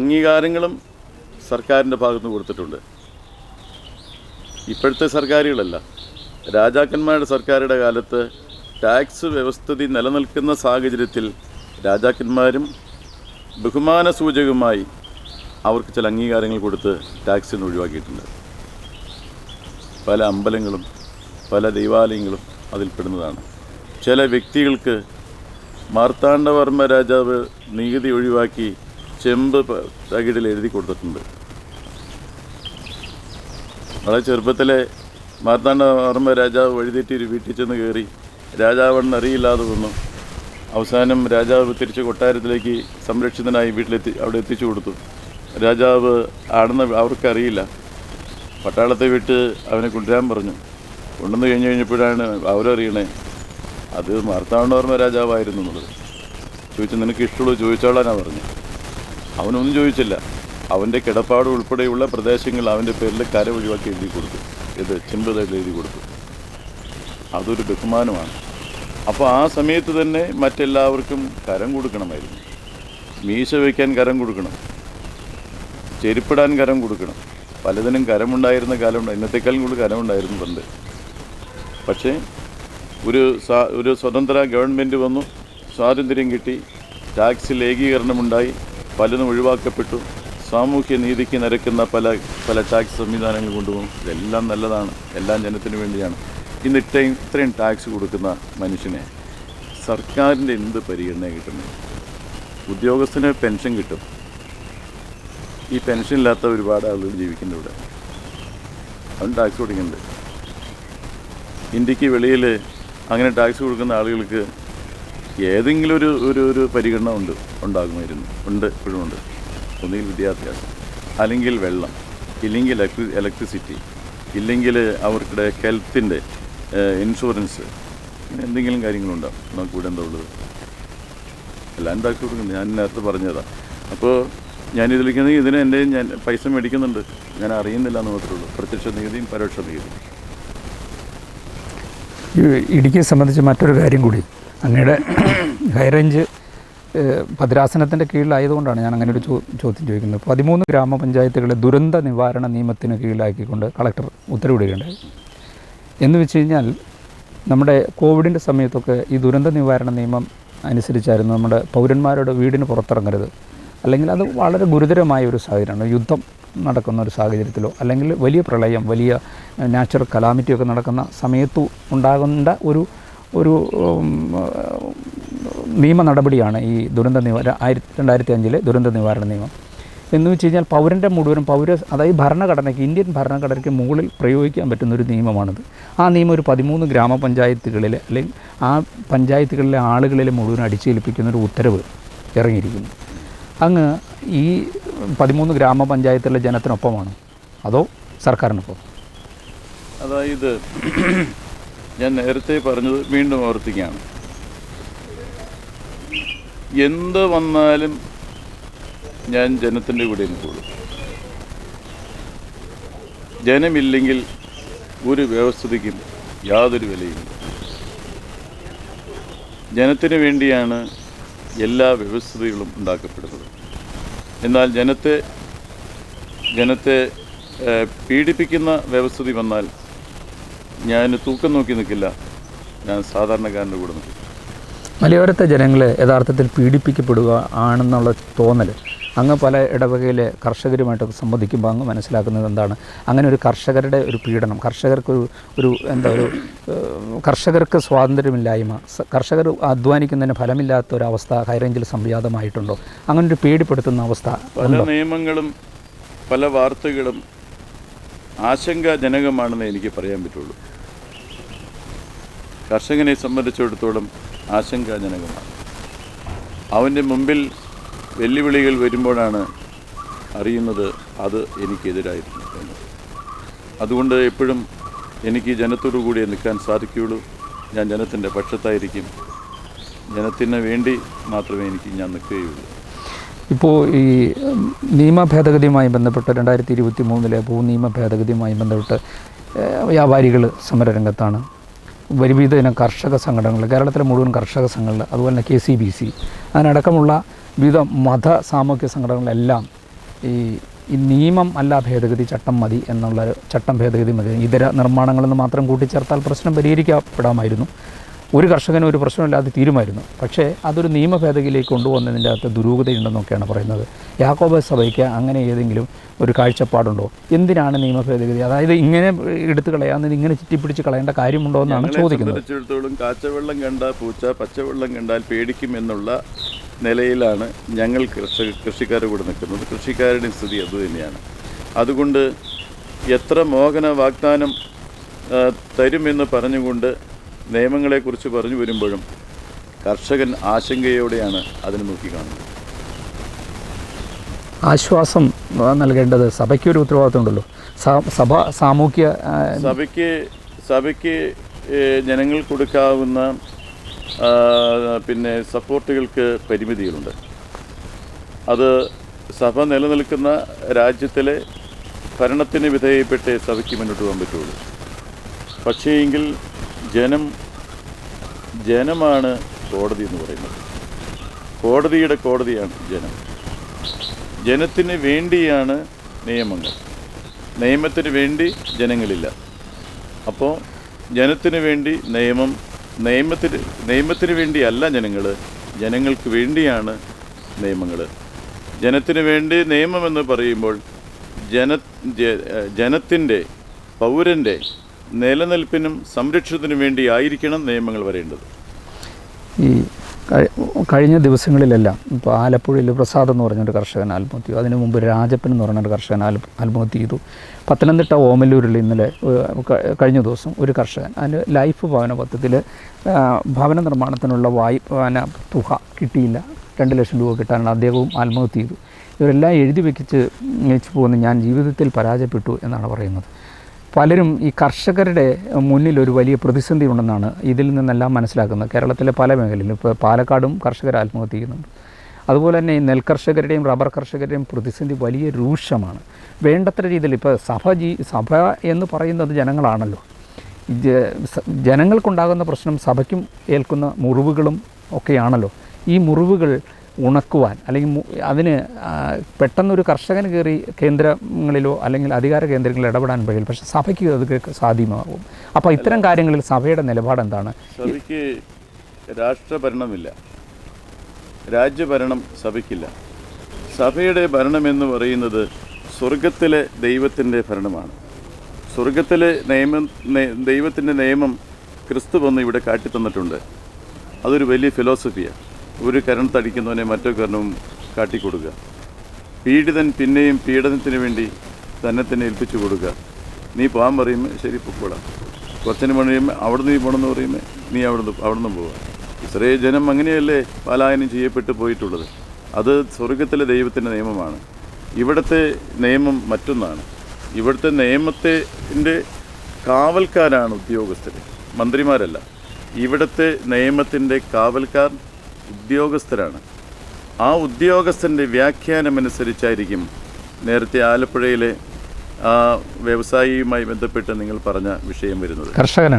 അംഗീകാരങ്ങളും സർക്കാരിൻ്റെ ഭാഗത്തുനിന്ന് കൊടുത്തിട്ടുണ്ട്. ഇപ്പോഴത്തെ സർക്കാരുകളല്ല, രാജാക്കന്മാരുടെ സർക്കാരുടെ കാലത്ത് ടാക്സ് വ്യവസ്ഥിതി നിലനിൽക്കുന്ന സാഹചര്യത്തിൽ രാജാക്കന്മാരും ബഹുമാന സൂചകമായി അവർക്ക് ചില അംഗീകാരങ്ങൾ കൊടുത്ത് ടാക്സിന് ഒഴിവാക്കിയിട്ടുണ്ട്. പല അമ്പലങ്ങളും പല ദൈവാലയങ്ങളും അതിൽപ്പെടുന്നതാണ്. ചില വ്യക്തികൾക്ക് മാർത്താണ്ഡവർമ്മ രാജാവ് നികുതി ഒഴിവാക്കി ചെമ്പ് തകിടിൽ എഴുതി കൊടുത്തിട്ടുണ്ട്. വളരെ ചെറുപ്പത്തിലെ മാർത്താണ്ഡവർമ്മ രാജാവ് വഴിതെറ്റി ഒരു വീട്ടിൽ ചെന്ന് കയറി രാജാവെന്ന് അറിയില്ലാതെ വന്നു. അവസാനം രാജാവ് തിരിച്ച് കൊട്ടാരത്തിലേക്ക് സംരക്ഷിതനായി അവിടെ എത്തിച്ചു കൊടുത്തു. രാജാവ് ആണെന്ന് അവർക്കറിയില്ല. പട്ടാളത്തെ വിട്ട് അവനെ കൊണ്ടുവരാൻ പറഞ്ഞു. കൊണ്ടുവന്ന് കഴിഞ്ഞപ്പോഴാണ് അവരറിയണേ അത് മാർത്താണ്ഡവർമ്മ രാജാവായിരുന്നു എന്നുള്ളത്. ചോദിച്ചു, നിനക്ക് ഇഷ്ടമുള്ളത് ചോദിച്ചോളാനാണ് പറഞ്ഞു. അവനൊന്നും ചോദിച്ചില്ല. അവൻ്റെ കിടപ്പാട് ഉൾപ്പെടെയുള്ള പ്രദേശങ്ങൾ അവൻ്റെ പേരിൽ കര ഒഴിവാക്കി എഴുതി കൊടുത്തു. ഇത് ചെമ്പതായിട്ട് എഴുതി കൊടുത്തു. അതൊരു ബഹുമാനമാണ്. അപ്പോൾ ആ സമയത്ത് തന്നെ മറ്റെല്ലാവർക്കും കരം കൊടുക്കണമായിരുന്നു. മീശ വയ്ക്കാൻ കരം കൊടുക്കണം, ചെരുപ്പിടാൻ കരം കൊടുക്കണം. പലതിനും കരമുണ്ടായിരുന്ന കാലമുണ്ട്. ഇന്നത്തെക്കാളും കൂടുതൽ കരമുണ്ടായിരുന്നു പണ്ട്. പക്ഷേ ഒരു സ്വതന്ത്ര ഗവൺമെൻറ് വന്നു, സ്വാതന്ത്ര്യം കിട്ടി, ടാക്സിൽ ഏകീകരണമുണ്ടായി, പലതും ഒഴിവാക്കപ്പെട്ടു. സാമൂഹ്യ നീതിക്ക് നിരക്കുന്ന പല ടാക്സ് സംവിധാനങ്ങൾ കൊണ്ടുപോകും. ഇതെല്ലാം നല്ലതാണ്, എല്ലാം ജനത്തിന് വേണ്ടിയാണ്. ഇന്ന് ഇത്രയും ടാക്സ് കൊടുക്കുന്ന മനുഷ്യനെ സർക്കാരിൻ്റെ എന്ത് പരിഗണന കിട്ടുന്നത്? ഉദ്യോഗസ്ഥന് പെൻഷൻ കിട്ടും. ഈ പെൻഷൻ ഇല്ലാത്ത ഒരുപാട് ആളുകൾ ജീവിക്കുന്നുണ്ട് ഇവിടെ. അവൻ ടാക്സ് കൊടുക്കുന്നുണ്ട്. ഇന്ത്യക്ക് വെളിയിൽ അങ്ങനെ ടാക്സ് കൊടുക്കുന്ന ആളുകൾക്ക് ഏതെങ്കിലും ഒരു പരിഗണന ഉണ്ടാകുമായിരുന്നു. ഇപ്പോഴും ഉണ്ട്. ഒന്നുകിൽ വിദ്യാഭ്യാസം, അല്ലെങ്കിൽ വെള്ളം, ഇല്ലെങ്കിൽ ഇലക്ട്രിസിറ്റി, ഇല്ലെങ്കിൽ അവർക്ക് ഹെൽത്തിൻ്റെ ഇൻഷുറൻസ്, ഇങ്ങനെ എന്തെങ്കിലും കാര്യങ്ങളുണ്ടാവും. നമുക്കിവിടെ എന്താ ഉള്ളത്? എല്ലാം ടാക്സ് കൊടുക്കുന്നുണ്ട്. ഞാൻ നേരത്തെ പറഞ്ഞതാണ്. അപ്പോൾ ഞാനിതിലേക്കാണെങ്കിൽ ഞാൻ പൈസ മേടിക്കുന്നുണ്ട്, ഞാൻ അറിയുന്നില്ല എന്ന് മാത്രമേ ഉള്ളൂ. പ്രത്യക്ഷ നികുതിയും പരോക്ഷ നികുതിയും. ഇടുക്കിയെ സംബന്ധിച്ച് മറ്റൊരു കാര്യം കൂടി, അങ്ങയുടെ ഹൈറേഞ്ച് ഭദ്രാസനത്തിൻ്റെ കീഴിലായതുകൊണ്ടാണ് ഞാൻ അങ്ങനെ ഒരു ചോദ്യം ചോദിക്കുന്നത്. 13 ഗ്രാമപഞ്ചായത്തുകളെ ദുരന്ത നിവാരണ നിയമത്തിന് കീഴിലാക്കിക്കൊണ്ട് കളക്ടർ ഉത്തരവിടുകയുണ്ടായി. എന്ന് വെച്ച് കഴിഞ്ഞാൽ നമ്മുടെ കോവിഡിൻ്റെ സമയത്തൊക്കെ ഈ ദുരന്ത നിവാരണ നിയമം അനുസരിച്ചായിരുന്നു നമ്മുടെ പൗരന്മാരുടെ വീടിന് പുറത്തിറങ്ങരുത്, അല്ലെങ്കിൽ അത് വളരെ ഗുരുതരമായ ഒരു സാഹചര്യമാണ്. യുദ്ധം നടക്കുന്ന ഒരു സാഹചര്യത്തിലോ അല്ലെങ്കിൽ വലിയ പ്രളയം, വലിയ നാച്ചുറൽ കലാമിറ്റിയൊക്കെ നടക്കുന്ന സമയത്തു ഉണ്ടാകേണ്ട ഒരു നിയമ നടപടിയാണ് ഈ 2005 ദുരന്ത നിവാരണ നിയമം. എന്ന് വെച്ച് കഴിഞ്ഞാൽ പൗരൻ്റെ മുഴുവനും അതായത് ഭരണഘടനയ്ക്ക്, ഇന്ത്യൻ ഭരണഘടനയ്ക്ക് മുകളിൽ പ്രയോഗിക്കാൻ പറ്റുന്നൊരു നിയമമാണിത്. ആ നിയമം ഒരു 13 ഗ്രാമപഞ്ചായത്തുകളിൽ അല്ലെങ്കിൽ ആ പഞ്ചായത്തുകളിലെ ആളുകളിലെ മുഴുവൻ അടിച്ചേൽപ്പിക്കുന്നൊരു ഉത്തരവ് ഇറങ്ങിയിരിക്കുന്നു. അങ്ങ് ഈ 13 ഗ്രാമപഞ്ചായത്തിലെ ജനത്തിനൊപ്പമാണോ അതോ സർക്കാരിനൊപ്പം? അതായത് ഞാൻ നേരത്തെ പറഞ്ഞത് വീണ്ടും ആവർത്തിക്കുകയാണ്. എന്ത് വന്നാലും ഞാൻ ജനത്തിൻ്റെ കൂടെ നിൽക്കുള്ളൂ. ജനമില്ലെങ്കിൽ ഒരു വ്യവസ്ഥിതിക്കും യാതൊരു വിലയില്ല. ജനത്തിന് വേണ്ടിയാണ് എല്ലാ വ്യവസ്ഥിതികളും ഉണ്ടാക്കപ്പെടുന്നത്. എന്നാൽ ജനത്തെ പീഡിപ്പിക്കുന്ന വ്യവസ്ഥിതി വന്നാൽ ഞാൻ തൂക്കം നോക്കി നിൽക്കില്ല, ഞാൻ സാധാരണക്കാരൻ്റെ കൂടെ നിൽക്കും. മലയോരത്തെ ജനങ്ങൾ യഥാർത്ഥത്തിൽ പീഡിപ്പിക്കപ്പെടുക ആണെന്നുള്ള തോന്നൽ അങ്ങ് പല ഇടവകയിലെ കർഷകരുമായിട്ട് സംവദിക്കുമ്പോൾ അങ്ങ് മനസ്സിലാക്കുന്നത് എന്താണ്? അങ്ങനെ ഒരു കർഷകരുടെ ഒരു പീഡനം, കർഷകർക്ക് സ്വാതന്ത്ര്യമില്ലായ്മ, കർഷകർ അധ്വാനിക്കുന്നതിന് ഫലമില്ലാത്ത ഒരവസ്ഥ ഹൈറേഞ്ചിൽ സംജാതമായിട്ടുണ്ടോ? അങ്ങനെ ഒരു പേടിപ്പെടുത്തുന്ന അവസ്ഥ? പല നിയമങ്ങളും പല വാർത്തകളും ആശങ്കാജനകമാണെന്ന് എനിക്ക് പറയാൻ പറ്റുള്ളൂ. കർഷകനെ സംബന്ധിച്ചിടത്തോളം ആശങ്കാജനകമാണ്. അവൻ്റെ മുമ്പിൽ വെല്ലുവിളികൾ വരുമ്പോഴാണ് അറിയുന്നത് അത് എനിക്കെതിരായിരുന്നു എന്ന്. അതുകൊണ്ട് എപ്പോഴും എനിക്ക് ജനത്തോടു കൂടിയേ നിൽക്കാൻ സാധിക്കുകയുള്ളൂ. ഞാൻ ജനത്തിൻ്റെ പക്ഷത്തായിരിക്കും. ജനത്തിന് വേണ്ടി മാത്രമേ ഞാൻ നിൽക്കുകയുള്ളൂ. ഇപ്പോൾ ഈ നിയമ ഭേദഗതിയുമായി ബന്ധപ്പെട്ട് 2023 ഭൂനിയമ ഭേദഗതിയുമായി ബന്ധപ്പെട്ട് വ്യാപാരികൾ സമരരംഗത്താണ്. വിവിധ ഇനം കർഷക സംഘടനകൾ, കേരളത്തിലെ മുഴുവൻ കർഷക സംഘടനകൾ, അതുപോലെ തന്നെ KCBC, അതിനടക്കമുള്ള വിവിധ മത സാമൂഹ്യ സംഘടനകളെല്ലാം ഈ നിയമം അല്ല ഭേദഗതി, ചട്ടം മതി എന്നുള്ള ചട്ടം ഭേദഗതി മതി, ഇതര നിർമ്മാണങ്ങളെന്ന് മാത്രം കൂട്ടിച്ചേർത്താൽ പ്രശ്നം പരിഹരിക്കപ്പെടാമായിരുന്നു. ഒരു കർഷകനും ഒരു പ്രശ്നമില്ലാതെ തീരുമായിരുന്നു. പക്ഷേ അതൊരു നിയമ ഭേദഗതിയിലേക്ക് കൊണ്ടുവന്നതിൻ്റെ അകത്ത് ദുരൂഹതയുണ്ടെന്നൊക്കെയാണ് പറയുന്നത്. യാക്കോബ സഭയ്ക്ക് അങ്ങനെ ഏതെങ്കിലും ഒരു കാഴ്ചപ്പാടുണ്ടോ? എന്തിനാണ് നിയമ ഭേദഗതി? അതായത് ഇങ്ങനെ എടുത്തു കളയാവുന്നത് ഇങ്ങനെ ചുറ്റിപ്പിടിച്ച് കളയേണ്ട കാര്യമുണ്ടോ എന്നാണ് ചോദിക്കുന്നത്. സംബന്ധിച്ചിടത്തോളം കാച്ചവെള്ളം കണ്ട പൂച്ച പച്ചവെള്ളം കണ്ടാൽ പേടിക്കും എന്നുള്ള നിലയിലാണ് ഞങ്ങൾ കൃഷിക്കാരുടെ കൂടെ നിൽക്കുന്നത്. കൃഷിക്കാരുടെ സ്ഥിതി അതുതന്നെയാണ്. അതുകൊണ്ട് എത്ര മോഹന വാഗ്ദാനം തരുമെന്ന് പറഞ്ഞുകൊണ്ട് നിയമങ്ങളെക്കുറിച്ച് പറഞ്ഞു വരുമ്പോഴും കർഷകൻ ആശങ്കയോടെയാണ് അതിനെ നോക്കിക്കാണുന്നത്. ആശ്വാസം നൽകേണ്ടത് സഭയ്ക്കൊരു ഉത്തരവാദിത്തമുണ്ടല്ലോ. സഭ സാമൂഹ്യ സഭയ്ക്ക് ജനങ്ങൾ കൊടുക്കാവുന്ന സപ്പോർട്ടുകൾക്ക് പരിമിതികളുണ്ട്. അത് സഭ നിലനിൽക്കുന്ന രാജ്യത്തിലെ ഭരണത്തിന് വിധേയപ്പെട്ടേ സഭയ്ക്ക് മുന്നോട്ട് പോകാൻ പറ്റുള്ളൂ. പക്ഷേയെങ്കിൽ ജനമാണ് കോടതി എന്ന് പറയുന്നത്. കോടതിയുടെ കോടതിയാണ് ജനം. ജനത്തിന് വേണ്ടിയാണ് നിയമങ്ങൾ. നിയമത്തിന് വേണ്ടി ജനങ്ങളില്ല. അപ്പോൾ ജനത്തിന് വേണ്ടി നിയമത്തിന് വേണ്ടിയല്ല ജനങ്ങൾക്ക് വേണ്ടിയാണ് നിയമങ്ങൾ. ജനത്തിന് വേണ്ടി നിയമമെന്ന് പറയുമ്പോൾ ജനത്തിൻ്റെ പൗരൻ്റെ നിലനിൽപ്പിനും സംരക്ഷണത്തിനും വേണ്ടി ആയിരിക്കണം നിയമങ്ങൾ വരേണ്ടത്. ഈ കഴിഞ്ഞ ദിവസങ്ങളിലെല്ലാം ഇപ്പോൾ ആലപ്പുഴയിൽ പ്രസാദ് എന്ന് പറഞ്ഞൊരു കർഷകൻ ആത്മഹത്യ ചെയ്തു. അതിനു മുമ്പ് രാജപ്പൻ എന്ന് പറഞ്ഞൊരു കർഷകൻ ആത്മഹത്യ ചെയ്തു. പത്തനംതിട്ട ഓമല്ലൂരിൽ ഇന്നലെ കഴിഞ്ഞ ദിവസം ഒരു കർഷകൻ അതിന് ലൈഫ് ഭവന പദ്ധതിയിൽ ഭവന നിർമ്മാണത്തിനുള്ള വായ്പ തുക കിട്ടിയില്ല. 2 ലക്ഷം രൂപ കിട്ടാനാണ് അദ്ദേഹവും ആത്മഹത്യ ചെയ്തു. ഇവരെല്ലാം എഴുതി വെച്ച് പോകുന്ന ഞാൻ ജീവിതത്തിൽ പരാജയപ്പെട്ടു എന്നാണ് പറയുന്നത്. പലരും ഈ കർഷകരുടെ മുന്നിൽ ഒരു വലിയ പ്രതിസന്ധി ഉണ്ടെന്നാണ് ഇതിൽ നിന്നെല്ലാം മനസ്സിലാക്കുന്നത്. കേരളത്തിലെ പല മേഖലയിലും ഇപ്പോൾ പാലക്കാടും കർഷകർ ആത്മഹത്യ ചെയ്യുന്നുണ്ട്. അതുപോലെ തന്നെ ഈ നെൽകർഷകരുടെയും റബ്ബർ കർഷകരുടെയും പ്രതിസന്ധി വലിയ രൂക്ഷമാണ്. വേണ്ടത്ര രീതിയിൽ ഇപ്പോൾ സഭ എന്ന് പറയുന്നത് ജനങ്ങളാണല്ലോ. ജനങ്ങൾക്കുണ്ടാകുന്ന പ്രശ്നം സഭയ്ക്കും ഏൽക്കുന്ന മുറിവുകളും ഒക്കെയാണല്ലോ. ഈ മുറിവുകൾ ഉണക്കുവാൻ അല്ലെങ്കിൽ അതിന് പെട്ടെന്നൊരു കർഷകന് കയറി കേന്ദ്രങ്ങളിലോ അല്ലെങ്കിൽ അധികാര കേന്ദ്രങ്ങളിൽ ഇടപെടാൻ കഴിയില്ല. പക്ഷേ സഭയ്ക്ക് അത് സാധ്യമാകും. അപ്പോൾ ഇത്തരം കാര്യങ്ങളിൽ സഭയുടെ നിലപാട് എന്താണ്? സഭയ്ക്ക് രാഷ്ട്രഭരണമില്ല, രാജ്യഭരണം സഭയ്ക്കില്ല. സഭയുടെ ഭരണമെന്ന് പറയുന്നത് സ്വർഗത്തിലെ ദൈവത്തിൻ്റെ ഭരണമാണ്. സ്വർഗത്തിലെ ദൈവത്തിൻ്റെ നിയമം ക്രിസ്തു വന്ന് ഇവിടെ കാട്ടിത്തന്നിട്ടുണ്ട്. അതൊരു വലിയ ഫിലോസഫിയാണ്. ഒരു കരണം തടിക്കുന്നവനെ മറ്റൊരു കരണവും കാട്ടിക്കൊടുക്കുക. പീഡിതൻ പിന്നെയും പീഡനത്തിന് വേണ്ടി തന്നെ ഏൽപ്പിച്ചു കൊടുക്കുക. നീ പോകാൻ പറയുമ്പോൾ ശരി പൊക്കോളാം. കുറച്ചിന് പണിയുമ്പോൾ അവിടെ നീ പോകണമെന്ന് പറയുമ്പോൾ നീ അവിടെ നിന്ന് പോവുക. ഇസ്രായേൽ ജനം അങ്ങനെയല്ലേ പലായനം ചെയ്യപ്പെട്ടു പോയിട്ടുള്ളത്. അത് സ്വർഗത്തിലെ ദൈവത്തിൻ്റെ നിയമമാണ്. ഇവിടുത്തെ നിയമം മറ്റൊന്നാണ്. ഇവിടുത്തെ നിയമത്തിൻ്റെ കാവൽക്കാരാണ് ഉദ്യോഗസ്ഥർ, മന്ത്രിമാരല്ല. ഇവിടുത്തെ നിയമത്തിൻ്റെ കാവൽക്കാർ ഉദ്യോഗസ്ഥരാണ്. ആ ഉദ്യോഗസ്ഥൻ്റെ വ്യാഖ്യാനമനുസരിച്ചായിരിക്കും നേരത്തെ ആലപ്പുഴയിലെ ആ വ്യവസായിയുമായി ബന്ധപ്പെട്ട് നിങ്ങൾ പറഞ്ഞ വിഷയം വരുന്നത്. കർഷകൻ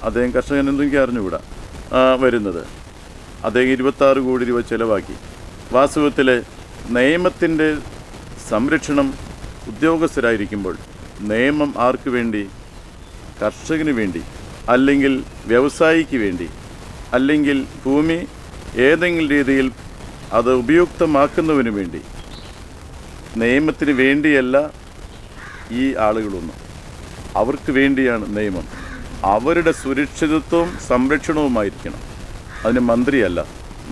അദ്ദേഹം കർഷകൻ എന്തെങ്കിലും അറിഞ്ഞുകൂടാ വരുന്നത്. അദ്ദേഹം 26 കോടി രൂപ ചെലവാക്കി. വാസ്തവത്തിൽ നിയമത്തിൻ്റെ സംരക്ഷണം ഉദ്യോഗസ്ഥരായിരിക്കുമ്പോൾ നിയമം ആർക്ക് വേണ്ടി? കർഷകന് വേണ്ടി, അല്ലെങ്കിൽ വ്യവസായിക്ക് വേണ്ടി, അല്ലെങ്കിൽ ഭൂമി ഏതെങ്കിലും രീതിയിൽ അത് ഉപയുക്തമാക്കുന്നതിന് വേണ്ടി. നിയമത്തിന് വേണ്ടിയല്ല ഈ ആളുകളൊന്നും, അവർക്ക് വേണ്ടിയാണ് നിയമം. അവരുടെ സുരക്ഷിതത്വവും സംരക്ഷണവുമായിരിക്കണം. അതിന് മന്ത്രിയല്ല.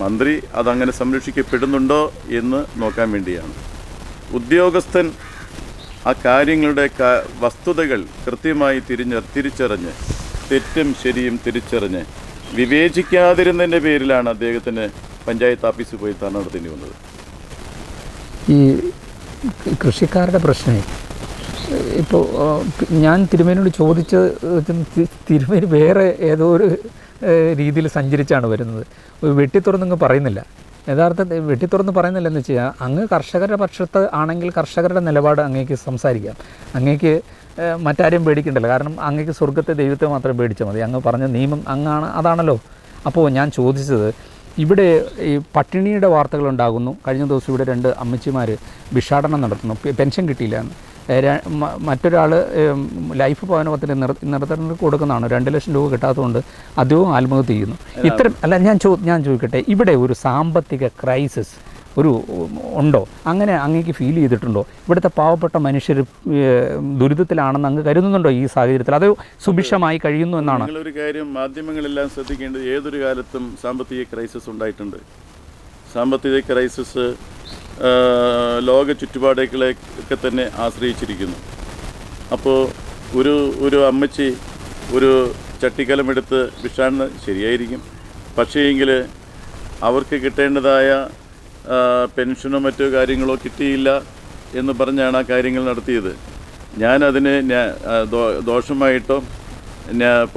മന്ത്രി അതങ്ങനെ സംരക്ഷിക്കപ്പെടുന്നുണ്ടോ എന്ന് നോക്കാൻ വേണ്ടിയാണ്. ഉദ്യോഗസ്ഥൻ ആ കാര്യങ്ങളുടെ വസ്തുതകൾ കൃത്യമായി തിരിച്ചറിഞ്ഞ് തെറ്റും ശരിയും തിരിച്ചറിഞ്ഞ് വിവേചിക്കാതിരുന്നതിൻ്റെ പേരിലാണ് അദ്ദേഹത്തിന് പഞ്ചായത്ത് ഓഫീസിൽ പോയി ധർണ നടത്തേണ്ടി വന്നത്. ഈ കൃഷിക്കാരുടെ പ്രശ്നം ഇപ്പോൾ ഞാൻ തിരുമേനോട് ചോദിച്ച തിരുമേനി വേറെ ഏതോ ഒരു രീതിയിൽ സഞ്ചരിച്ചാണ് വരുന്നത്. വെട്ടിത്തുറന്നങ്ങ് പറയുന്നില്ല. യഥാർത്ഥത്തിൽ വെട്ടിത്തുറന്ന് പറയുന്നില്ലെന്ന് വെച്ചാൽ അങ്ങ് കർഷകരുടെ പക്ഷത്ത് ആണെങ്കിൽ കർഷകരുടെ നിലപാട് അങ്ങേക്ക് സംസാരിക്കാം. അങ്ങേക്ക് മറ്റാരെയും പേടിക്കണ്ടല്ലോ. കാരണം അങ്ങേക്ക് സ്വർഗത്തെ ദൈവത്തെ മാത്രം പേടിച്ചാൽ മതി. അങ്ങ് പറഞ്ഞ നിയമം അതാണല്ലോ. അപ്പോൾ ഞാൻ ചോദിച്ചത്, ഇവിടെ ഈ പട്ടിണിയുടെ വാർത്തകളുണ്ടാകുന്നു. കഴിഞ്ഞ ദിവസം ഇവിടെ 2 അമ്മച്ചിമാർ ഭിക്ഷാടനം നടത്തുന്നു, പെൻഷൻ കിട്ടിയില്ല എന്ന്. മറ്റൊരാൾ ലൈഫ് ഭവനത്തിന് നിർത്തലിന് കൊടുക്കുന്നതാണ്. 2 ലക്ഷം രൂപ കിട്ടാത്തതുകൊണ്ട് അദ്ദേഹവും ആത്മഹത്യ ചെയ്യുന്നു. ഇത്തരം ഞാൻ ചോദിക്കട്ടെ, ഇവിടെ ഒരു സാമ്പത്തിക ക്രൈസിസ് ഉണ്ടോ? അങ്ങനെ അങ്ങേക്ക് ഫീൽ ചെയ്തിട്ടുണ്ടോ? ഇവിടുത്തെ പാവപ്പെട്ട മനുഷ്യർ ദുരിതത്തിലാണെന്ന് അങ്ങ് കരുതുന്നുണ്ടോ ഈ സാഹചര്യത്തിൽ? അത് സുഭിക്ഷമായി കഴിയുന്നു എന്നാണ്? നിങ്ങളൊരു കാര്യം മാധ്യമങ്ങളെല്ലാം ശ്രദ്ധിക്കേണ്ടത്, ഏതൊരു കാലത്തും സാമ്പത്തിക ക്രൈസിസ് ഉണ്ടായിട്ടുണ്ട്. സാമ്പത്തിക ക്രൈസിസ് ലോക ചുറ്റുപാടുകളെയൊക്കെ തന്നെ ആശ്രയിച്ചിരിക്കുന്നു. അപ്പോൾ ഒരു അമ്മച്ചി ഒരു ചട്ടിക്കലമെടുത്ത് ഭിക്ഷാടനം ശരിയായിരിക്കും. പക്ഷേയെങ്കിൽ അവർക്ക് കിട്ടേണ്ടതായ പെൻഷനോ മറ്റോ കാര്യങ്ങളോ കിട്ടിയില്ല എന്ന് പറഞ്ഞാണ് ആ കാര്യങ്ങൾ നടത്തിയത്. ഞാനതിനെ ദോഷമായിട്ടോ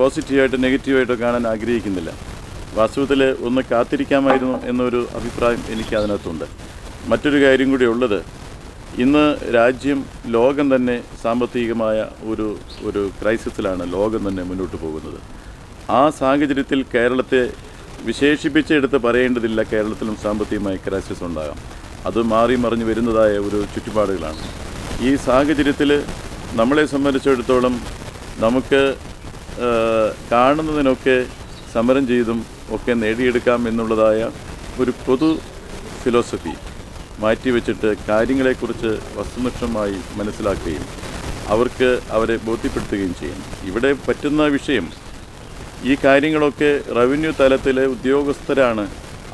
പോസിറ്റീവായിട്ടോ നെഗറ്റീവായിട്ടോ കാണാൻ ആഗ്രഹിക്കുന്നില്ല. വാസ്തവത്തിൽ ഒന്ന് കാത്തിരിക്കാമായിരുന്നു എന്നൊരു അഭിപ്രായം എനിക്ക് അതിനകത്തുണ്ട്. മറ്റൊരു കാര്യം കൂടി ഉള്ളത്, ഇന്ന് രാജ്യം, ലോകം തന്നെ സാമ്പത്തികമായ ഒരു ക്രൈസിസിലാണ് ലോകം തന്നെ മുന്നോട്ട് പോകുന്നത്. ആ സാഹചര്യത്തിൽ കേരളത്തെ വിശേഷിപ്പിച്ചെടുത്ത് പറയേണ്ടതില്ല. കേരളത്തിലും സാമ്പത്തികമായ ക്രൈസിസ് ഉണ്ടാകാം. അത് മാറി മറിഞ്ഞു വരുന്നതായ ഒരു ചുറ്റുപാടുകളാണ്. ഈ സാഹചര്യത്തിൽ നമ്മളെ സംബന്ധിച്ചിടത്തോളം നമുക്ക് കാണുന്നതിനൊക്കെ സമരം ചെയ്തും ഒക്കെ നേടിയെടുക്കാം എന്നുള്ളതായ ഒരു പൊതു ഫിലോസഫി മാറ്റിവെച്ചിട്ട് കാര്യങ്ങളെക്കുറിച്ച് വസ്തുനിഷ്ഠമായി മനസ്സിലാക്കുകയും അവരെ ബോധ്യപ്പെടുത്തുകയും ചെയ്യണം. ഇവിടെ പറ്റുന്ന വിഷയം, ഈ കാര്യങ്ങളൊക്കെ റവന്യൂ തലത്തിലെ ഉദ്യോഗസ്ഥരാണ്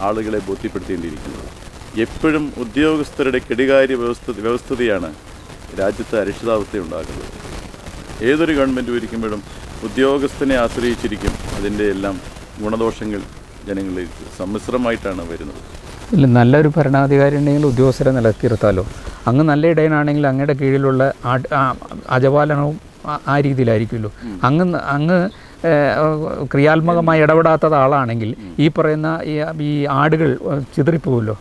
ആളുകളെ ബോധ്യപ്പെടുത്തേണ്ടിയിരിക്കുന്നത്. എപ്പോഴും ഉദ്യോഗസ്ഥരുടെ കെടുകാര്യ വ്യവസ്ഥിതിയാണ് രാജ്യത്ത് അരക്ഷിതാവസ്ഥ ഉണ്ടാക്കുന്നത്. ഏതൊരു ഗവൺമെൻറ് ഭരിക്കുമ്പോഴും ഉദ്യോഗസ്ഥനെ ആശ്രയിച്ചിരിക്കും. അതിൻ്റെ എല്ലാം ഗുണദോഷങ്ങൾ ജനങ്ങളിൽ സമ്മിശ്രമായിട്ടാണ് വരുന്നത്. ഇല്ല, നല്ലൊരു ഭരണാധികാരി ഉണ്ടെങ്കിൽ ഉദ്യോഗസ്ഥരെ നിലനിർത്താലോ. അങ്ങ് നല്ല ഇടയനാണെങ്കിൽ അങ്ങയുടെ കീഴിലുള്ള അജപാലനവും ആ രീതിയിലായിരിക്കുമല്ലോ. അങ്ങ് ക്രിയാത്മകമായി ഇടപെടാത്തത് ആളാണെങ്കിൽ ഈ പറയുന്ന ഈ ആടുകൾ ചിതറിപ്പോകുമല്ലോ.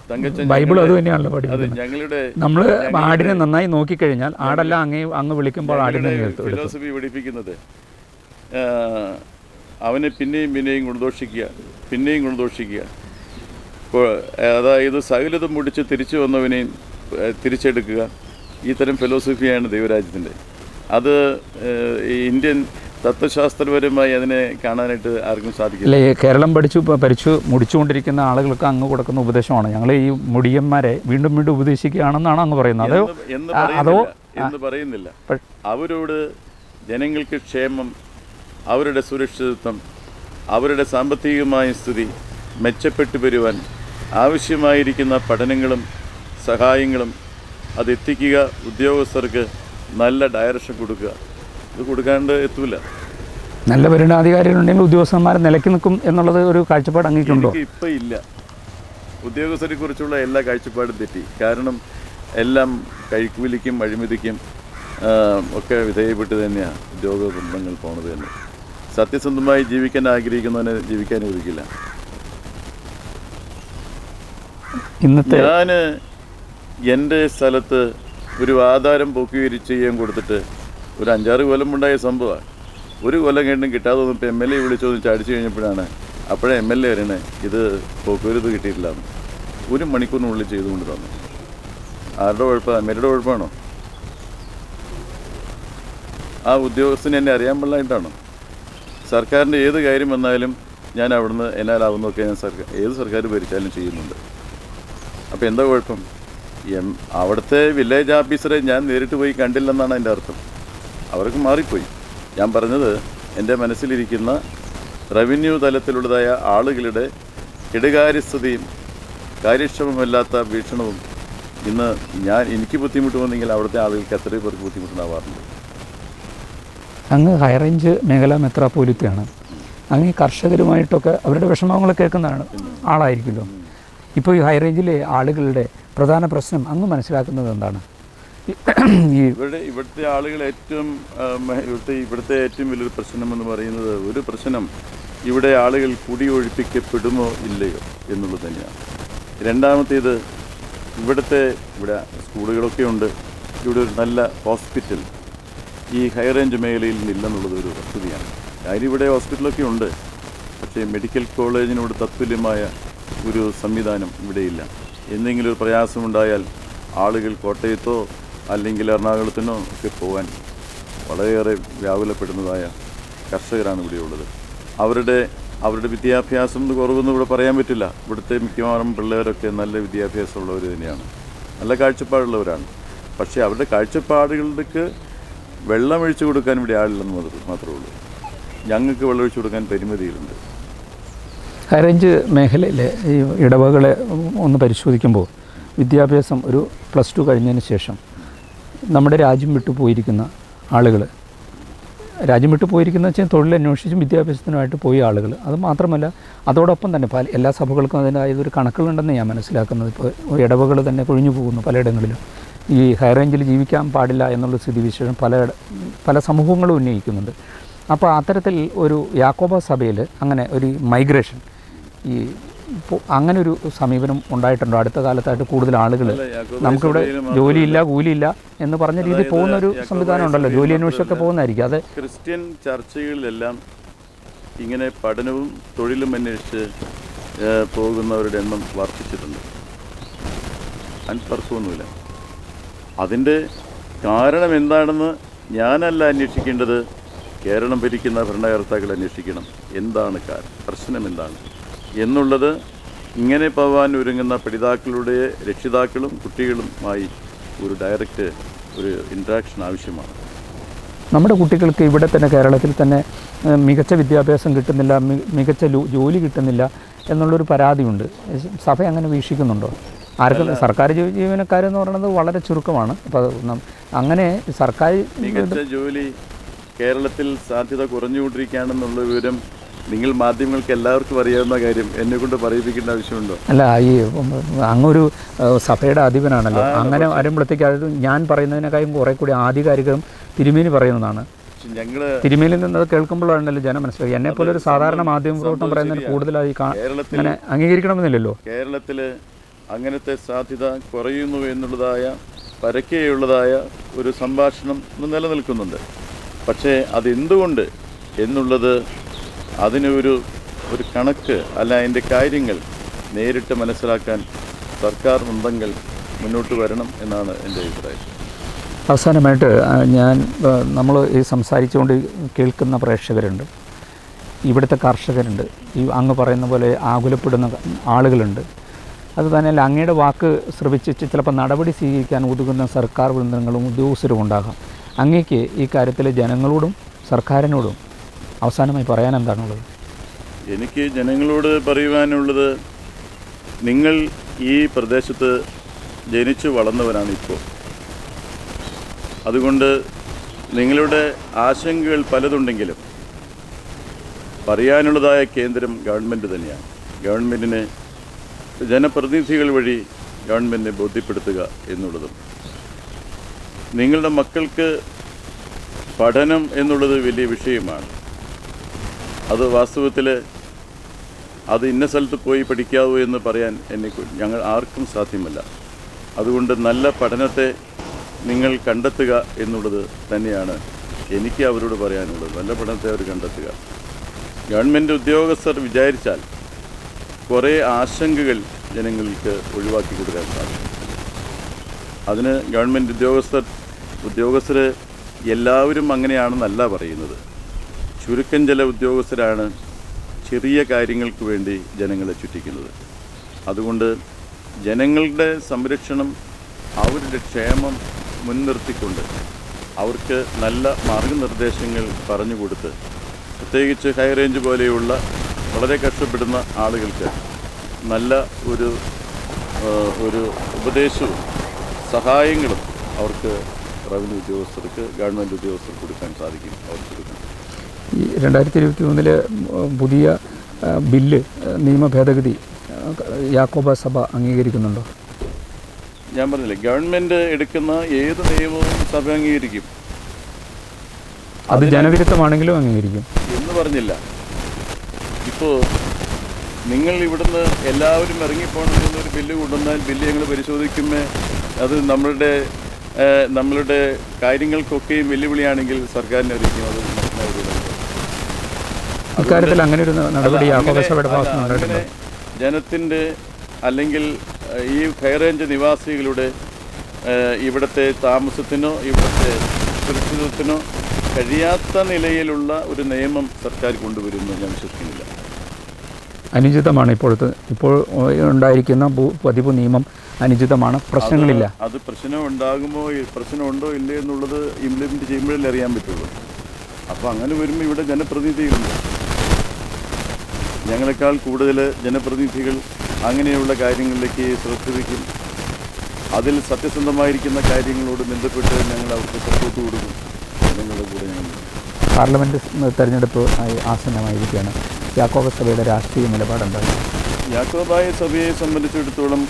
ബൈബിൾ അത് തന്നെയാണല്ലോ പഠിക്കുന്നത്. നമ്മൾ ആടിനെ നന്നായി നോക്കിക്കഴിഞ്ഞാൽ ആടെല്ലാം അങ്ങ് വിളിക്കുമ്പോൾ ആടിനെ ഫിലോസഫി പഠിപ്പിക്കുന്നത് അവനെ പിന്നെയും ഗുണദോഷിക്കുക. അതായത് സകലതും മുടിച്ച് തിരിച്ചു വന്നവനെയും തിരിച്ചെടുക്കുക. ഈ തരം ഫിലോസഫിയാണ് ദൈവരാജ്യത്തിൻ്റെ. അത് ഇന്ത്യൻ തത്വശാസ്ത്രപരമായി അതിനെ കാണാനായിട്ട് ആർക്കും സാധിക്കില്ല. കേരളം പഠിച്ചു മുടിച്ചുകൊണ്ടിരിക്കുന്ന ആളുകൾക്ക് അങ്ങ് കൊടുക്കുന്ന ഉപദേശമാണ് ഞങ്ങൾ ഈ മുടിയന്മാരെ വീണ്ടും ഉപദേശിക്കുകയാണെന്നാണ് അങ്ങ് പറയുന്നത്. എന്ന് പറയുന്നില്ല. അവരോട് ജനങ്ങൾക്ക് ക്ഷേമം, അവരുടെ സുരക്ഷിതത്വം, അവരുടെ സാമ്പത്തികമായ സ്ഥിതി മെച്ചപ്പെട്ടു വരുവാൻ ആവശ്യമായിരിക്കുന്ന പഠനങ്ങളും സഹായങ്ങളും അതെത്തിക്കുക. ഉദ്യോഗസ്ഥർക്ക് നല്ല ഡയറക്ഷൻ കൊടുക്കുക. ഇത് കൊടുക്കാണ്ട് എത്തൂല. നല്ല ഭരണാധികാരികളുണ്ടെങ്കിൽ ഉദ്യോഗസ്ഥന്മാർ നിലയ്ക്ക് നിൽക്കും എന്നുള്ളത് ഒരു കാഴ്ചപ്പാട് അങ്ങേക്കുണ്ടോ? ഇപ്പം ഇല്ല. ഉദ്യോഗസ്ഥരെ കുറിച്ചുള്ള എല്ലാ കാഴ്ചപ്പാടും തെറ്റി. കാരണം എല്ലാം കൈക്കൂലിക്കും അഴിമതിക്കും ഒക്കെ വിധേയപ്പെട്ട് തന്നെയാണ് ഉദ്യോഗ കുടുംബങ്ങൾ പോണത് തന്നെ. സത്യസന്ധമായി ജീവിക്കാൻ ആഗ്രഹിക്കുന്നവനെ ജീവിക്കാൻ ഒതുക്കില്ല. ഞാൻ എൻ്റെ സ്ഥലത്ത് ഒരു ആധാരം പോക്കുവരിച്ച് ചെയ്യാൻ കൊടുത്തിട്ട് ഒരു 5-6 കൊല്ലം ഉണ്ടായ സംഭവമാണ്. ഒരു കൊല്ലം കഴിഞ്ഞും കിട്ടാതെ വന്നപ്പോൾ MLA വിളിച്ചൊന്ന് ചാടിച്ചു കഴിഞ്ഞപ്പോഴാണ് അപ്പോഴേ MLA അറിയണേ ഇത് പോക്കുവരുത് കിട്ടിയിട്ടില്ല. 1 മണിക്കൂറിനുള്ളിൽ ചെയ്തുകൊണ്ട് തന്നു. ആരുടെ കുഴപ്പമാണ്? MLAയുടെ കുഴപ്പമാണോ? ആ ഉദ്യോഗസ്ഥന് എന്നെ അറിയാൻ പാടില്ലായിട്ടാണോ? സർക്കാരിൻ്റെ ഏത് കാര്യം വന്നാലും ഞാൻ അവിടുന്ന് എന്നാലാവുന്നതൊക്കെ ഞാൻ ഏത് സർക്കാർ ഭരിച്ചാലും ചെയ്യുന്നുണ്ട്. അപ്പോൾ എന്താ കുഴപ്പം? അവിടുത്തെ വില്ലേജ് ഓഫീസറെ ഞാൻ നേരിട്ട് പോയി കണ്ടില്ലെന്നാണ് എൻ്റെ അർത്ഥം. അവർക്ക് മാറിപ്പോയി. ഞാൻ പറഞ്ഞത് എൻ്റെ മനസ്സിലിരിക്കുന്ന റവന്യൂ തലത്തിലുള്ളതായ ആളുകളുടെ കെടുകാര്യസ്ഥതയും കാര്യക്ഷമമല്ലാത്ത വീക്ഷണവും ഇന്ന് എനിക്ക് ബുദ്ധിമുട്ട് വന്നെങ്കിൽ അവിടുത്തെ ആളുകൾക്ക് എത്രയും പേർക്ക് ബുദ്ധിമുട്ടുണ്ടാവാറുണ്ട്. അങ്ങ് ഹൈറേഞ്ച് മേഖല മെത്രാപ്പോലിത്തയാണ്. അങ്ങ് ഈ കർഷകരുമായിട്ടൊക്കെ അവരുടെ വിഷമങ്ങൾ കേൾക്കുന്നതാണ് ആളായിരിക്കുമല്ലോ. ഇപ്പോൾ ഈ ഹൈറേഞ്ചിലെ ആളുകളുടെ പ്രധാന പ്രശ്നം അങ്ങ് മനസ്സിലാക്കുന്നത് എന്താണ്? ഇവിടുത്തെ ആളുകൾ ഇവിടുത്തെ ഏറ്റവും വലിയൊരു പ്രശ്നമെന്ന് പറയുന്നത്, ഒരു പ്രശ്നം ഇവിടെ ആളുകൾ കുടിയൊഴിപ്പിക്കപ്പെടുമോ ഇല്ലയോ എന്നുള്ളത് തന്നെയാണ്. രണ്ടാമത്തേത് ഇവിടെ സ്കൂളുകളൊക്കെ ഉണ്ട്. ഇവിടെ ഒരു നല്ല ഹോസ്പിറ്റൽ ഈ ഹൈറേഞ്ച് മേഖലയിൽ നിന്നില്ലെന്നുള്ളത് ഒരു വസ്തുതയാണ്. കാര്യം ഇവിടെ ഹോസ്പിറ്റലൊക്കെ ഉണ്ട്, പക്ഷേ മെഡിക്കൽ കോളേജിനോട് തത്തുല്യമായ ഒരു സംവിധാനം ഇവിടെയില്ല. എന്തെങ്കിലും ഒരു പ്രയാസമുണ്ടായാൽ ആളുകൾ കോട്ടയത്തോ അല്ലെങ്കിൽ എറണാകുളത്തിനോ ഒക്കെ പോകാൻ വളരെയേറെ വ്യാകുലപ്പെടുന്നതായ കർഷകരാണ് ഇവിടെയുള്ളത്. അവരുടെ വിദ്യാഭ്യാസം കുറവൊന്നും ഇവിടെ പറയാൻ പറ്റില്ല. ഇവിടുത്തെ മിക്കവാറും പിള്ളേരൊക്കെ നല്ല വിദ്യാഭ്യാസമുള്ളവർ തന്നെയാണ്, നല്ല കാഴ്ചപ്പാടുള്ളവരാണ്. പക്ഷേ അവരുടെ കാഴ്ചപ്പാടുകൾക്ക് വെള്ളമൊഴിച്ചു കൊടുക്കാൻ ഇവിടെ ആളില്ലെന്ന് മാത്രമേ ഉള്ളൂ. ഞങ്ങൾക്ക് വെള്ളമൊഴിച്ചു കൊടുക്കാൻ പരിമിതിയിലുണ്ട്. ഹൈറേഞ്ച് മേഖലയിലെ ഈ ഇടവകളെ ഒന്ന് പരിശോധിക്കുമ്പോൾ വിദ്യാഭ്യാസം ഒരു +2 കഴിഞ്ഞതിന് ശേഷം നമ്മുടെ രാജ്യം വിട്ടു പോയിരിക്കുന്ന ആളുകൾ, രാജ്യം വിട്ടു പോയിരിക്കുന്ന വെച്ചാൽ തൊഴിലന്വേഷിച്ചും വിദ്യാഭ്യാസത്തിനുമായിട്ട് പോയ ആളുകൾ, അത് മാത്രമല്ല അതോടൊപ്പം തന്നെ എല്ലാ സഭകൾക്കും അതിൻ്റെതായതൊരു കണക്കുകളുണ്ടെന്ന് ഞാൻ മനസ്സിലാക്കുന്നത്. ഇപ്പോൾ ഇടവകൾ തന്നെ കൊഴിഞ്ഞു പോകുന്നു പലയിടങ്ങളിലും. ഈ ഹൈറേഞ്ചിൽ ജീവിക്കാൻ പാടില്ല എന്നുള്ള സ്ഥിതിവിശേഷം പല സമൂഹങ്ങളും ഉന്നയിക്കുന്നുണ്ട്. അപ്പോൾ അത്തരത്തിൽ ഒരു യാക്കോബ സഭയിൽ അങ്ങനെ ഒരു മൈഗ്രേഷൻ അങ്ങനെ ഒരു സമീപനം ഉണ്ടായിട്ടുണ്ടോ? അടുത്ത കാലത്തായിട്ട് കൂടുതൽ ആളുകൾ നമുക്കിവിടെ ജോലിയില്ല കൂലിയില്ല എന്ന് പറഞ്ഞ രീതിയിൽ പോകുന്ന ഒരു സംവിധാനം ഉണ്ടല്ലോ, ജോലി അന്വേഷിച്ചൊക്കെ പോകുന്നതായിരിക്കും. അത് ക്രിസ്ത്യൻ ചർച്ചകളിലെല്ലാം ഇങ്ങനെ പഠനവും തൊഴിലും അന്വേഷിച്ച് പോകുന്നവരുടെ എണ്ണം വർദ്ധിച്ചിട്ടുണ്ട്. തർക്കമൊന്നുമില്ല. അതിൻ്റെ കാരണം എന്താണെന്ന് ഞാനല്ല അന്വേഷിക്കേണ്ടത്, കേരളം ഭരിക്കുന്ന ഭരണകർത്താക്കൾ അന്വേഷിക്കണം. എന്താണ് പ്രശ്നം എന്താണ് എന്നുള്ളത്. ഇങ്ങനെ പോകാൻ ഒരുങ്ങുന്ന പഠിതാക്കളുടെ രക്ഷിതാക്കളും കുട്ടികളുമായി ഒരു ഡയറക്റ്റ് ഇൻട്രാക്ഷൻ ആവശ്യമാണ്. നമ്മുടെ കുട്ടികൾക്ക് ഇവിടെ തന്നെ കേരളത്തിൽ തന്നെ മികച്ച വിദ്യാഭ്യാസം കിട്ടുന്നില്ല, മികച്ച ജോലി കിട്ടുന്നില്ല എന്നുള്ളൊരു പരാതിയുണ്ട്. സഭ അങ്ങനെ വീക്ഷിക്കുന്നുണ്ടോ? ആർക്കും സർക്കാർ ജീവനക്കാരെന്ന് പറയുന്നത് വളരെ ചുരുക്കമാണ്. അപ്പോൾ അങ്ങനെ സർക്കാർ മികച്ച ജോലി കേരളത്തിൽ സാധ്യത കുറഞ്ഞുകൊണ്ടിരിക്കുകയാണെന്നുള്ള വിവരം നിങ്ങൾ മാധ്യമങ്ങൾക്ക് എല്ലാവർക്കും അറിയാവുന്ന കാര്യം, എന്നെ കൊണ്ട് പറയിപ്പിക്കേണ്ട ആവശ്യമുണ്ടോ? അല്ല, ഈ അങ്ങൊരു സഭയുടെ അധിപനാണല്ലോ. അങ്ങനെ വരുമ്പോഴത്തേക്ക് അത് ഞാൻ പറയുന്നതിനേക്കാളും കുറെ കൂടി ആധികാരികം തിരുമേനി പറയുന്നതാണ്. തിരുമേനിയിൽ നിന്ന് അത് കേൾക്കുമ്പോഴാണല്ലോ ജനം മനസ്സിലാക്കി. എന്നെ പോലെ ഒരു സാധാരണ മാധ്യമ പ്രവർത്തനം പറയുന്നതിന് കൂടുതലായി അങ്ങനെ അംഗീകരിക്കണമെന്നില്ലല്ലോ. കേരളത്തിൽ അങ്ങനത്തെ സാധ്യത കുറയുന്നു എന്നുള്ളതായ പരക്കെയുള്ളതായ ഒരു സംഭാഷണം നിലനിൽക്കുന്നുണ്ട്. പക്ഷേ അതെന്തുകൊണ്ട് എന്നുള്ളത് അതിനൊരു കണക്ക് അല്ല, അതിൻ്റെ കാര്യങ്ങൾ നേരിട്ട് മനസ്സിലാക്കാൻ സർക്കാർ വൃന്ദങ്ങൾ മുന്നോട്ട് വരണം എന്നാണ് എൻ്റെ അഭിപ്രായം. അവസാനമായിട്ട് നമ്മൾ ഈ സംസാരിച്ചുകൊണ്ട് കേൾക്കുന്ന പ്രേക്ഷകരുണ്ട്, ഇവിടുത്തെ കർഷകരുണ്ട്, ഈ അങ്ങ് പറയുന്ന പോലെ ആകുലപ്പെടുന്ന ആളുകളുണ്ട്. അത് തന്നെയല്ല, അങ്ങയുടെ വാക്ക് ശ്രവിച്ച് ചിലപ്പോൾ നടപടി സ്വീകരിക്കാൻ ഒതുങ്ങുന്ന സർക്കാർ വൃന്ദങ്ങളും ഉദ്യോഗസ്ഥരും ഉണ്ടാകാം. അങ്ങേക്ക് ഈ കാര്യത്തിൽ ജനങ്ങളോടും സർക്കാരിനോടും അവസാനമായി പറയാൻ എന്താണുള്ളത്? എനിക്ക് ജനങ്ങളോട് പറയുവാനുള്ളത്, നിങ്ങൾ ഈ പ്രദേശത്ത് ജനിച്ചു വളർന്നവരാണ് ഇപ്പോൾ. അതുകൊണ്ട് നിങ്ങളുടെ ആശങ്കകൾ പലതുണ്ടെങ്കിലും പറയാനുള്ളതായ കേന്ദ്രം ഗവൺമെൻറ് തന്നെയാണ്. ഗവൺമെൻറ്റിന് ജനപ്രതിനിധികൾ വഴി ഗവൺമെൻറ്റിനെ ബോധ്യപ്പെടുത്തുക എന്നുള്ളതും. നിങ്ങളുടെ മക്കൾക്ക് പഠനം എന്നുള്ളത് വലിയ വിഷയമാണ്. അത് വാസ്തവത്തിൽ അത് ഇന്ന സ്ഥലത്ത് പോയി പഠിക്കാവൂ എന്ന് പറയാൻ ഞങ്ങൾ ആർക്കും സാധ്യമല്ല. അതുകൊണ്ട് നല്ല പഠനത്തെ നിങ്ങൾ കണ്ടെത്തുക എന്നുള്ളത് തന്നെയാണ് എനിക്ക് അവരോട് പറയാനുള്ളത്. നല്ല പഠനത്തെ അവർ കണ്ടെത്തുക. ഗവൺമെൻറ് ഉദ്യോഗസ്ഥർ വിചാരിച്ചാൽ കുറേ ആശങ്കകൾ ജനങ്ങൾക്ക് ഒഴിവാക്കി കൊടുക്കാൻ സാധിക്കും. അതിന് ഗവൺമെൻറ് ഉദ്യോഗസ്ഥർ എല്ലാവരും അങ്ങനെയാണെന്നല്ല പറയുന്നത്. ചുരുക്കം ചില ഉദ്യോഗസ്ഥരാണ് ചെറിയ കാര്യങ്ങൾക്ക് വേണ്ടി ജനങ്ങളെ ചുറ്റിക്കുന്നത്. അതുകൊണ്ട് ജനങ്ങളുടെ സംരക്ഷണം, അവരുടെ ക്ഷേമം മുൻനിർത്തിക്കൊണ്ട് അവർക്ക് നല്ല മാർഗനിർദ്ദേശങ്ങൾ പറഞ്ഞുകൊടുത്ത്, പ്രത്യേകിച്ച് ഹൈ റേഞ്ച് പോലെയുള്ള വളരെ കഷ്ടപ്പെടുന്ന ആളുകൾക്ക് നല്ല ഒരു ഉപദേശവും സഹായങ്ങളും അവർക്ക് റവന്യൂ ഉദ്യോഗസ്ഥർക്ക്, ഗവൺമെൻറ് ഉദ്യോഗസ്ഥർക്ക് കൊടുക്കാൻ സാധിക്കും. അവർക്ക് കൊടുക്കണം. ഈ 2023 പുതിയ ബില്ല്, നിയമ ഭേദഗതി യാക്കോബ സഭ അംഗീകരിക്കുന്നുണ്ടോ? ഞാൻ പറഞ്ഞില്ലേ, ഗവൺമെൻറ് എടുക്കുന്ന ഏത് നിയമവും സഭ അംഗീകരിക്കും. അത് ജനവിരുദ്ധമാണെങ്കിലും അംഗീകരിക്കും എന്ന് പറഞ്ഞില്ല. ഇപ്പോൾ നിങ്ങൾ ഇവിടുന്ന് എല്ലാവരും ഇറങ്ങിപ്പോകണം എന്നൊരു ബില്ല് കൊണ്ടുവന്നാൽ ബില്ല് ഞങ്ങൾ പരിശോധിക്കുമ്പോൾ അത് നമ്മളുടെ കാര്യങ്ങൾക്കൊക്കെയും വെല്ലുവിളിയാണെങ്കിൽ സർക്കാരിനെ ഒരിക്കലും അത് ഇക്കാര്യത്തിൽ അങ്ങനെ ഒരു നടപടി അങ്ങനെ ജനത്തിൻ്റെ അല്ലെങ്കിൽ ഈ ഹൈ റേഞ്ച് നിവാസികളുടെ ഇവിടുത്തെ താമസത്തിനോ ഇവിടുത്തെ സുരക്ഷിതത്വത്തിനോ കഴിയാത്ത നിലയിലുള്ള ഒരു നിയമം സർക്കാർ കൊണ്ടുവരുമെന്ന് ഞാൻ വിശ്വസിക്കുന്നില്ല. അനുചിതമാണ് ഇപ്പോൾ ഉണ്ടായിരിക്കുന്ന പതിവ് നിയമം അനുചിതമാണ്, പ്രശ്നങ്ങളില്ല. അത് പ്രശ്നം പ്രശ്നമുണ്ടോ ഇല്ലേ എന്നുള്ളത് ഇംപ്ലിമെൻറ്റ് ചെയ്യുമ്പോഴല്ലേ അറിയാൻ പറ്റുള്ളൂ. അപ്പോൾ അങ്ങനെ വരുമ്പോൾ ഇവിടെ ജനപ്രതിനിധികളുണ്ട്. ഞങ്ങളെക്കാൾ കൂടുതൽ ജനപ്രതിനിധികൾ അങ്ങനെയുള്ള കാര്യങ്ങളിലേക്ക് ശ്രദ്ധ വയ്ക്കും. അതിൽ സത്യസന്ധമായിരിക്കുന്ന കാര്യങ്ങളോട് ബന്ധപ്പെട്ട് ഞങ്ങൾ അവർക്ക് സപ്പോർട്ട് കൊടുക്കും. ജനങ്ങളുടെ കൂടെ ഞങ്ങൾ. പാർലമെൻറ്റ് തെരഞ്ഞെടുപ്പ് ആസന്നമായിരിക്കുകയാണ്. യാക്കോബ സഭയുടെ രാഷ്ട്രീയ നിലപാടെന്താണ്? യാക്കോബായ സഭയെ സംബന്ധിച്ചിടത്തോളം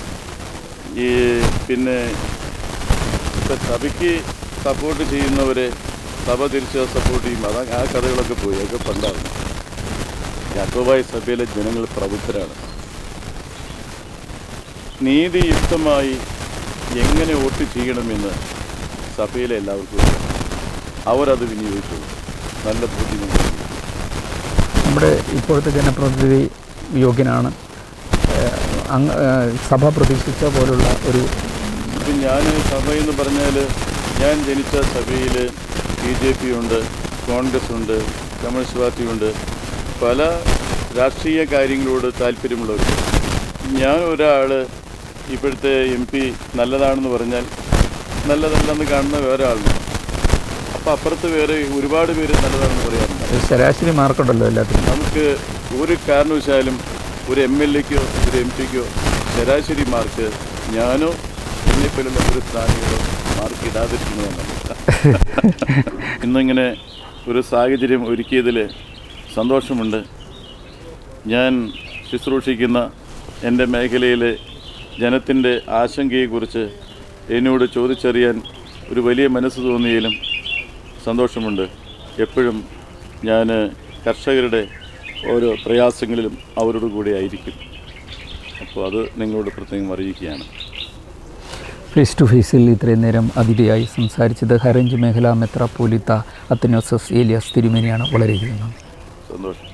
പിന്നെ സഭയ്ക്ക് സപ്പോർട്ട് ചെയ്യുന്നവരെ സഭ തിരിച്ച് സപ്പോർട്ട് ചെയ്യും. ആ കഥകളൊക്കെ പോയി, അതൊക്കെ പണ്ടായിരുന്നു. യാക്കോബായ സഭയിലെ ജനങ്ങൾ പ്രബുദ്ധരാണ്. നീതിയുക്തമായി എങ്ങനെ വോട്ട് ചെയ്യണമെന്ന് സഭയിലെ എല്ലാവർക്കും അവരത് വിനിയോഗിച്ചു. നല്ല ബോധ്യമുണ്ട്. നമ്മുടെ ഇപ്പോഴത്തെ ജനപ്രതിനിധി യോഗ്യനാണ്, സഭ പ്രതീക്ഷിച്ച പോലുള്ള ഒരു ഞാൻ സഭയെന്ന് പറഞ്ഞാൽ ഞാൻ ജനിച്ച സഭയിൽ BJP ഉണ്ട്, കോൺഗ്രസ് ഉണ്ട്, കമ്മ്യൂണിസ്റ്റ് പാർട്ടിയുണ്ട്, പല രാഷ്ട്രീയ കാര്യങ്ങളോട് താല്പര്യമുള്ളവർ. ഞാൻ ഒരാൾ ഇപ്പോഴത്തെ MP നല്ലതാണെന്ന് പറഞ്ഞാൽ നല്ലതല്ലെന്ന് കാണുന്ന വേറെ ആളുണ്ട്. അപ്പോൾ അപ്പുറത്ത് വേറെ ഒരുപാട് പേര് നല്ലതാണെന്ന് പറയാറുണ്ട്. ശരാശരി മാർക്കുണ്ടല്ലോ എല്ലാത്തിനും. നമുക്ക് ഒരു കാരണവശാലും ഒരു MLAക്കോ ഒരു MP ക്കോ ശരാശരി മാർക്ക് ഞാനോ എന്നെപ്പോലുള്ള ഒരു സ്ഥാനികളോ മാർക്ക് ഇടാതിരിക്കുന്നതാണ്. ഇന്നിങ്ങനെ ഒരു സാഹചര്യം ഒരുക്കിയതിൽ സന്തോഷമുണ്ട്. ഞാൻ ശുശ്രൂഷിക്കുന്ന എൻ്റെ മേഖലയിലെ ജനത്തിൻ്റെ ആശങ്കയെക്കുറിച്ച് എന്നോട് ചോദിച്ചറിയാൻ ഒരു വലിയ മനസ്സ് തോന്നിയാലും സന്തോഷമുണ്ട്. എപ്പോഴും ഞാൻ കർഷകരുടെ ഓരോ പ്രയാസങ്ങളിലും അവരോട് കൂടെ ആയിരിക്കും. അപ്പോൾ അത് നിങ്ങളോട് പ്രത്യേകം അറിയിക്കുകയാണ്. ഫേസ് ടു ഫേസിൽ ഇത്രയും നേരം അതിഥിയായി സംസാരിച്ചത് ഹൈ റേഞ്ച് മേഖലാ മെത്രാപ്പോലീത്ത അത്തനോസസ് ഏലിയാസ് തിരുമേനിയാണ്. വളരെയധികം സന്തോഷം.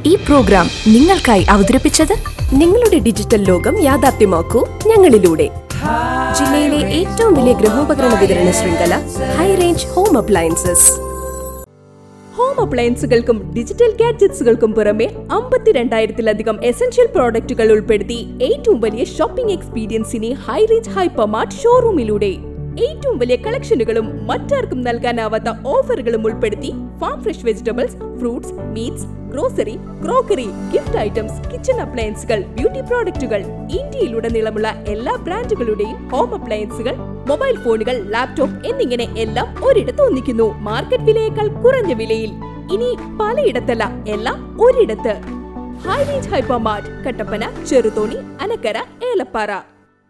ഈ പ്രോഗ്രാം നിങ്ങൾക്കായി അവതരിപ്പിച്ചത് നിങ്ങളുടെ ഡിജിറ്റൽ ലോകം യാഥാർത്ഥ്യമാക്കൂ ഞങ്ങളിലൂടെ. ജില്ലയിലെ ഏറ്റവും വലിയ ഗൃഹോപകരണ വിതരണ ശൃംഖല high range home Appliances. Home അപ്ലയൻസുകൾക്കും ഡിജിറ്റൽ ഗാഡ്ജറ്റ്സുകൾക്കും പുറമെ 52,000-ലധികം എസൻഷ്യൽ പ്രോഡക്റ്റുകൾ ഉൾപ്പെടുത്തി ഏറ്റവും വലിയ ഷോപ്പിംഗ് എക്സ്പീരിയൻസിനെ ഹൈ റേഞ്ച് ഹൈപ്പർമാർട്ട് ഷോറൂമിലൂടെ ഏറ്റവും വലിയ കളക്ഷനുകളും മറ്റാർക്കും നൽകാനാവാത്ത ഓഫറുകളും ഉൾപ്പെടുത്തി farm fresh vegetables, fruits, meats, grocery, crockery, gift items, kitchen അപ്ലയൻസുകൾ, ബ്യൂട്ടി പ്രോഡക്റ്റുകൾ, ഇന്ത്യയിലുടനീളമുള്ള എല്ലാ ബ്രാൻഡുകളുടെയും ഹോം അപ്ലയൻസുകൾ, മൊബൈൽ ഫോണുകൾ, ലാപ്ടോപ്പ് എന്നിങ്ങനെ എല്ലാം ഒരിടത്ത് ഒന്നിക്കുന്നു. മാർക്കറ്റ് വിലയേക്കാൾ കുറഞ്ഞ വിലയിൽ. ഇനി പലയിടത്തല്ല, എല്ലാം ഒരിടത്ത്. High range hyper mart, Kattappana, Cheruthoni, Anakkara, Elappara.